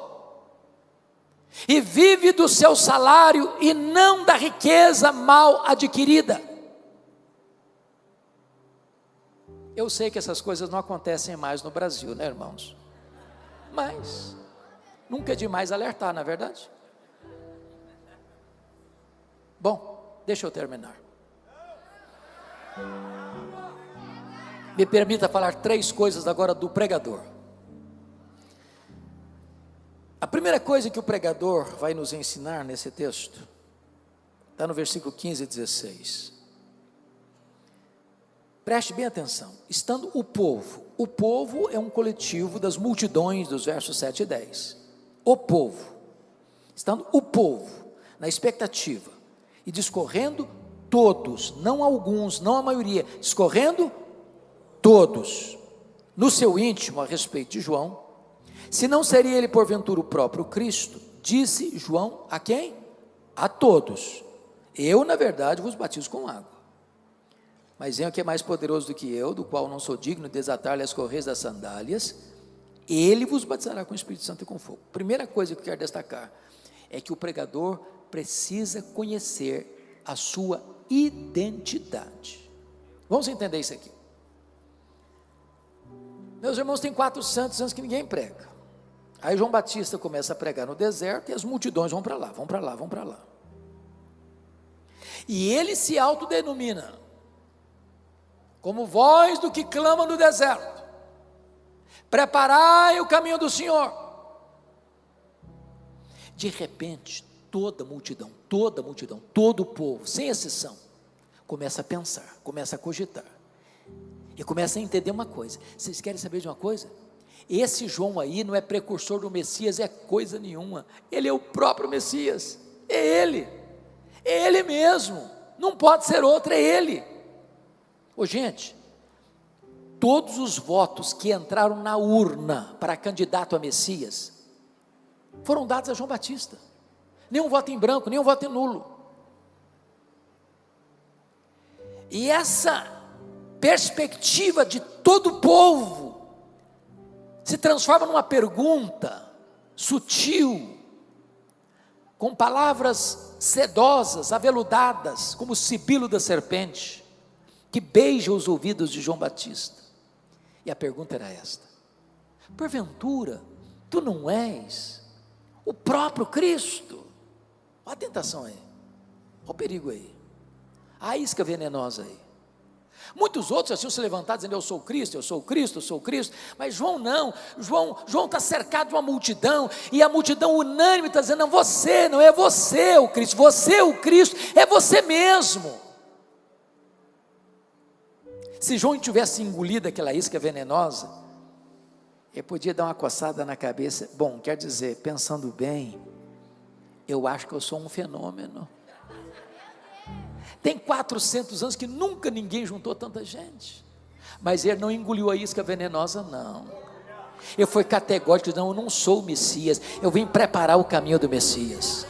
e vive do seu salário e não da riqueza mal adquirida. Eu sei que essas coisas não acontecem mais no Brasil, né, irmãos? Mas nunca é demais alertar, não é verdade? Bom, deixa eu terminar. Me permita falar 3 coisas agora do pregador. A primeira coisa que o pregador vai nos ensinar nesse texto, está no versículo 15 e 16. Preste bem atenção. Estando o povo é um coletivo das multidões dos versos 7 e 10. O povo, estando o povo na expectativa e discorrendo todos, não alguns, não a maioria, discorrendo todos, no seu íntimo a respeito de João, se não seria ele porventura o próprio Cristo, disse João a quem? A todos: eu na verdade vos batizo com água, mas vem o que é mais poderoso do que eu, do qual não sou digno de desatar-lhe as correias das sandálias, ele vos batizará com o Espírito Santo e com fogo. Primeira coisa que eu quero destacar, é que o pregador precisa conhecer a sua identidade. Vamos entender isso aqui. Meus irmãos, tem 400 anos que ninguém prega. Aí João Batista começa a pregar no deserto e as multidões vão para lá, vão para lá, vão para lá. E ele se autodenomina como voz do que clama no deserto: preparai o caminho do Senhor. De repente, toda a multidão, todo o povo, sem exceção, começa a pensar, começa a cogitar, e começa a entender uma coisa. Vocês querem saber de uma coisa? Esse João aí não é precursor do Messias, é coisa nenhuma. Ele é o próprio Messias, é ele mesmo, não pode ser outro, é ele. Ô gente, todos os votos que entraram na urna para candidato a Messias, foram dados a João Batista. Nenhum voto em branco, nenhum voto em nulo. E essa perspectiva de todo o povo se transforma numa pergunta sutil, com palavras sedosas, aveludadas, como o sibilo da serpente, que beija os ouvidos de João Batista. E a pergunta era esta: porventura, tu não és o próprio Cristo? Olha a tentação aí, olha o perigo aí, a isca venenosa aí. Muitos outros assim se levantaram dizendo: eu sou o Cristo, eu sou o Cristo, eu sou o Cristo. Mas João não, João está cercado de uma multidão, e a multidão unânime está dizendo: não, você, não é você o Cristo, você o Cristo, é você mesmo. Se João tivesse engolido aquela isca venenosa, ele podia dar uma coçada na cabeça. Bom, quer dizer, pensando bem, eu acho que eu sou um fenômeno. Tem 400 anos que nunca ninguém juntou tanta gente, mas ele não engoliu a isca venenosa, não. Ele foi categórico: não, eu não sou o Messias, eu vim preparar o caminho do Messias.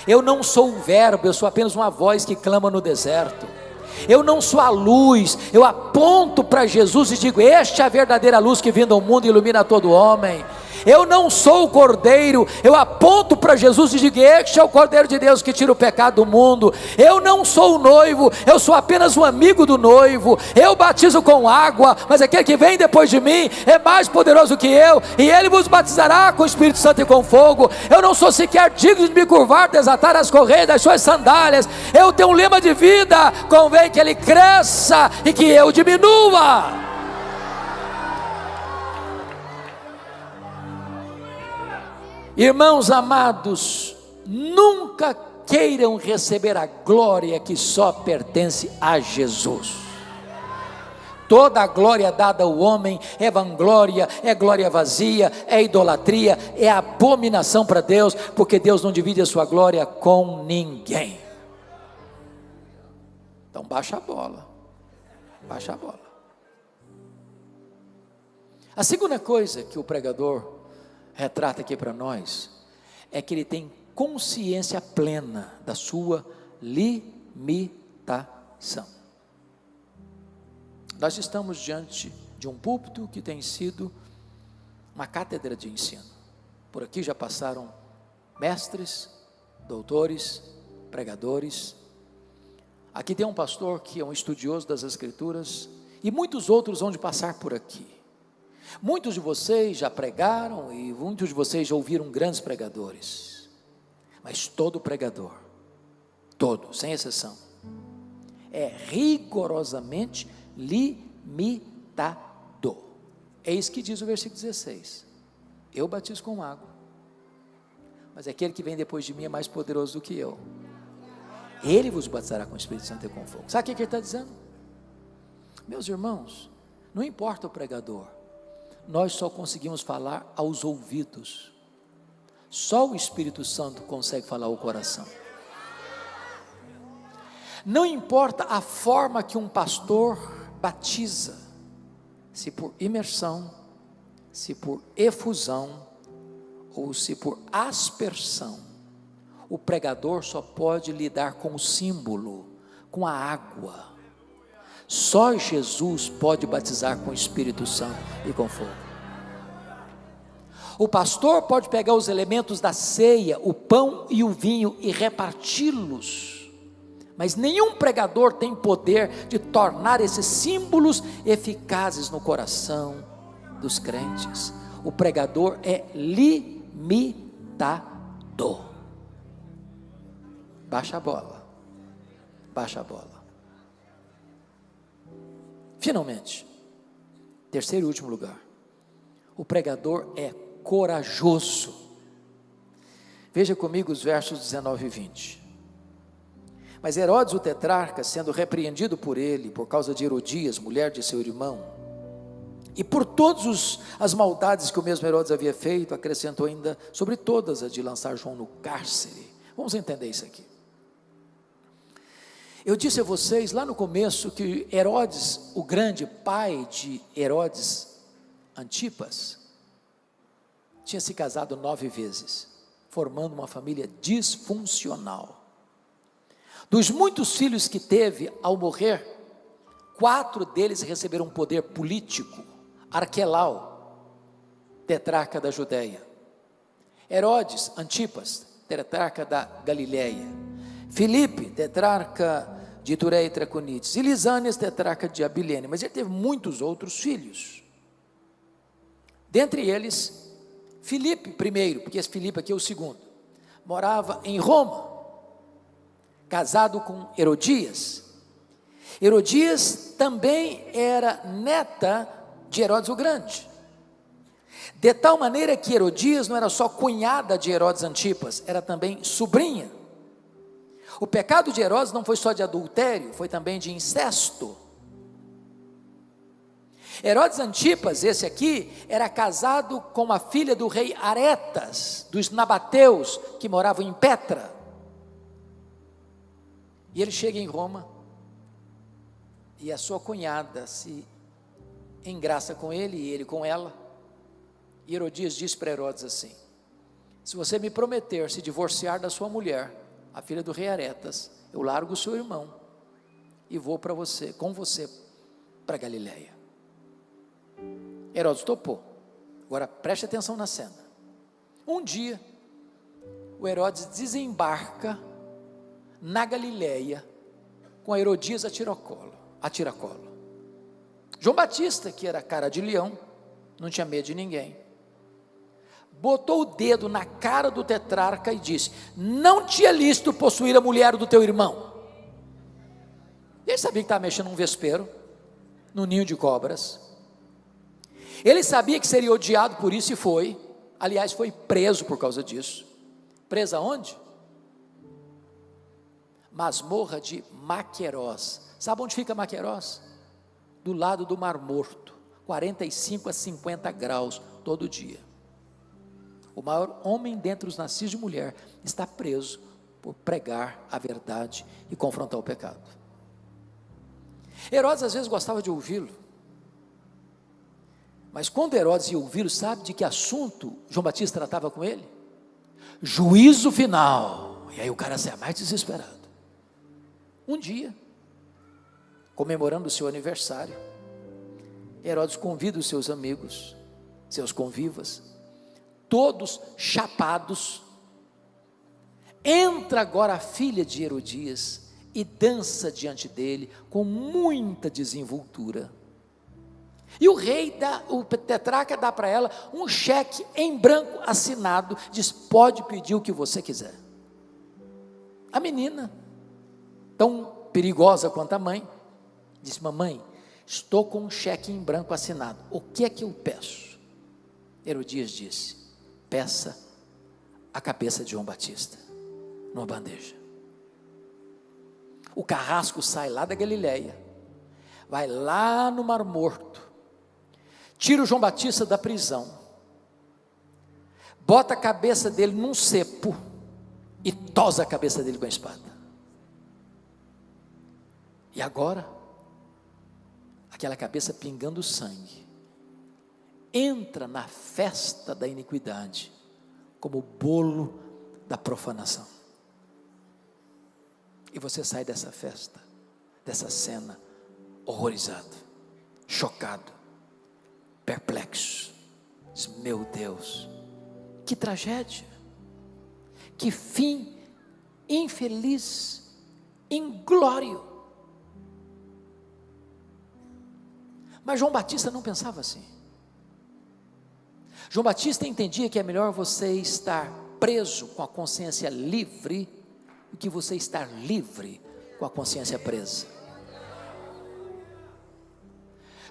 Eu não sou o verbo, eu sou apenas uma voz que clama no deserto. Eu não sou a luz, eu aponto para Jesus e digo: esta é a verdadeira luz que vindo ao mundo e ilumina todo homem. Eu não sou o cordeiro, eu aponto para Jesus e digo: este é o cordeiro de Deus que tira o pecado do mundo. Eu não sou o noivo, eu sou apenas um amigo do noivo. Eu batizo com água, mas aquele que vem depois de mim é mais poderoso que eu, e ele vos batizará com o Espírito Santo e com fogo. Eu não sou sequer digno de me curvar, desatar as correias das suas sandálias. Eu tenho um lema de vida: convém que ele cresça e que eu diminua. Irmãos amados, nunca queiram receber a glória que só pertence a Jesus. Toda a glória dada ao homem é vanglória, é glória vazia, é idolatria, é abominação para Deus, porque Deus não divide a sua glória com ninguém. Então baixa a bola, baixa a bola. A segunda coisa que o pregador retrata aqui para nós, é que ele tem consciência plena da sua limitação. Nós estamos diante de um púlpito que tem sido uma cátedra de ensino. Por aqui já passaram mestres, doutores, pregadores. Aqui tem um pastor que é um estudioso das Escrituras, e muitos outros vão de passar por aqui. Muitos de vocês já pregaram e muitos de vocês já ouviram grandes pregadores, mas todo pregador, todo, sem exceção, é rigorosamente limitado. Eis que diz o versículo 16: eu batizo com água, mas aquele que vem depois de mim é mais poderoso do que eu. Ele vos batizará com o Espírito Santo e com fogo. Sabe o que ele está dizendo? Meus irmãos, não importa o pregador, nós só conseguimos falar aos ouvidos. Só o Espírito Santo consegue falar ao coração. Não importa a forma que um pastor batiza, se por imersão, se por efusão, ou se por aspersão, o pregador só pode lidar com o símbolo, com a água. Só Jesus pode batizar com o Espírito Santo e com fogo. O pastor pode pegar os elementos da ceia, o pão e o vinho, e reparti-los, mas nenhum pregador tem poder de tornar esses símbolos eficazes no coração dos crentes. O pregador é limitado. Baixa a bola, baixa a bola. Finalmente, terceiro e último lugar, o pregador é corajoso. Veja comigo os versos 19 e 20. Mas Herodes o tetrarca, sendo repreendido por ele, por causa de Herodias, mulher de seu irmão, e por todas as maldades que o mesmo Herodes havia feito, acrescentou ainda sobre todas a de lançar João no cárcere. Vamos entender isso aqui. Eu disse a vocês lá no começo que Herodes, o grande, pai de Herodes Antipas, tinha se casado 9 vezes, formando uma família disfuncional. Dos muitos filhos que teve, ao morrer, 4 deles receberam poder político. Arquelau, tetrarca da Judéia; Herodes Antipas, tetrarca da Galiléia; Filipe, tetrarca de Itureia e Traconites; e Lisânias, tetrarca de Abilene. Mas ele teve muitos outros filhos, dentre eles Filipe primeiro, porque esse Filipe aqui é o segundo, morava em Roma, casado com Herodias. Herodias também era neta de Herodes o Grande, de tal maneira que Herodias não era só cunhada de Herodes Antipas, era também sobrinha. O pecado de Herodes não foi só de adultério, foi também de incesto. Herodes Antipas, esse aqui, era casado com a filha do rei Aretas, dos nabateus, que moravam em Petra. E ele chega em Roma, e a sua cunhada se engraça com ele, e ele com ela. E Herodias disse para Herodes assim: se você me prometer se divorciar da sua mulher, a filha do rei Aretas, eu largo o seu irmão e vou com você para Galiléia. Herodes topou. Agora preste atenção na cena. Um dia, o Herodes desembarca na Galiléia com a Herodias a tiracolo. João Batista, que era cara de leão, não tinha medo de ninguém, botou o dedo na cara do tetrarca e disse: não te é lícito possuir a mulher do teu irmão. Ele sabia que estava mexendo num vespeiro, num ninho de cobras. Ele sabia que seria odiado por isso e foi. Aliás, foi preso por causa disso. Preso aonde? masmorra de Maquerós. Sabe onde fica Maquerós? Do lado do Mar Morto, 45 a 50 graus todo dia. O maior homem dentre os nascidos de mulher está preso por pregar a verdade e confrontar o pecado. Herodes às vezes gostava de ouvi-lo, mas quando Herodes ia ouvi-lo, sabe de que assunto João Batista tratava com ele? Juízo final. E aí o cara sai mais desesperado. Um dia, comemorando o seu aniversário, Herodes convida os seus amigos, seus convivas, todos chapados. Entra agora a filha de Herodias e dança diante dele com muita desenvoltura. E o rei o tetrarca dá para ela um cheque em branco assinado, diz: pode pedir o que você quiser. A menina, tão perigosa quanto a mãe, disse: mamãe, estou com um cheque em branco assinado, o que é que eu peço? Herodias disse: peça a cabeça de João Batista numa bandeja. O carrasco sai lá da Galileia, vai lá no Mar Morto, tira o João Batista da prisão, bota a cabeça dele num cepo e tosa a cabeça dele com a espada. E agora, aquela cabeça pingando sangue, entra na festa da iniquidade, como bolo da profanação. E você sai dessa festa, dessa cena, horrorizado, chocado, perplexo. Diz: meu Deus, que tragédia, que fim infeliz, inglório. Mas João Batista não pensava assim. João Batista entendia que é melhor você estar preso com a consciência livre do que você estar livre com a consciência presa.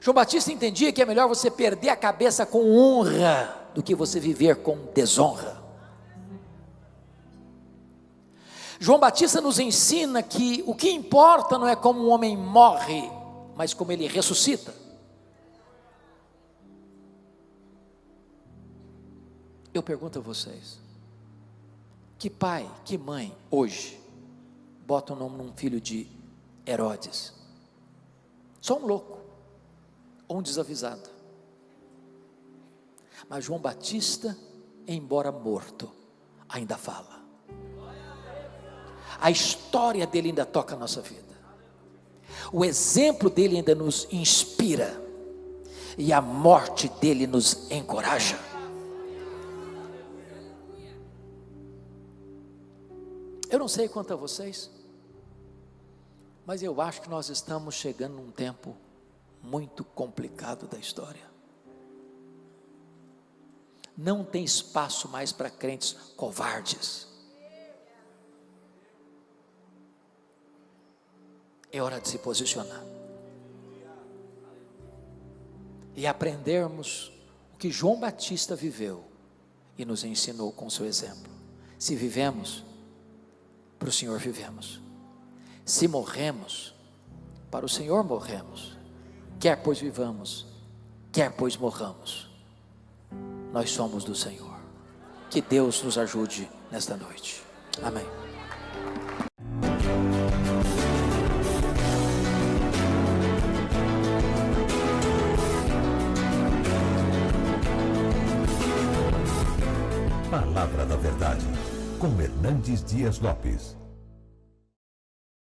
João Batista entendia que é melhor você perder a cabeça com honra do que você viver com desonra. João Batista nos ensina que o que importa não é como um homem morre, mas como ele ressuscita. Eu pergunto a vocês: que pai, que mãe hoje bota o nome num filho de Herodes? Só um louco ou um desavisado. Mas João Batista, embora morto, ainda fala. A história dele ainda toca a nossa vida. O exemplo dele ainda nos inspira. E a morte dele nos encoraja. Eu não sei quanto a vocês, mas eu acho que nós estamos chegando num tempo muito complicado da história. Não tem espaço mais para crentes covardes. É hora de se posicionar e aprendermos o que João Batista viveu e nos ensinou com seu exemplo. Se vivemos, para o Senhor vivemos. Se morremos, para o Senhor morremos. Quer pois vivamos, quer pois morramos, nós somos do Senhor. Que Deus nos ajude nesta noite. Amém. Palavra da Verdade, com Hernandes Dias Lopes.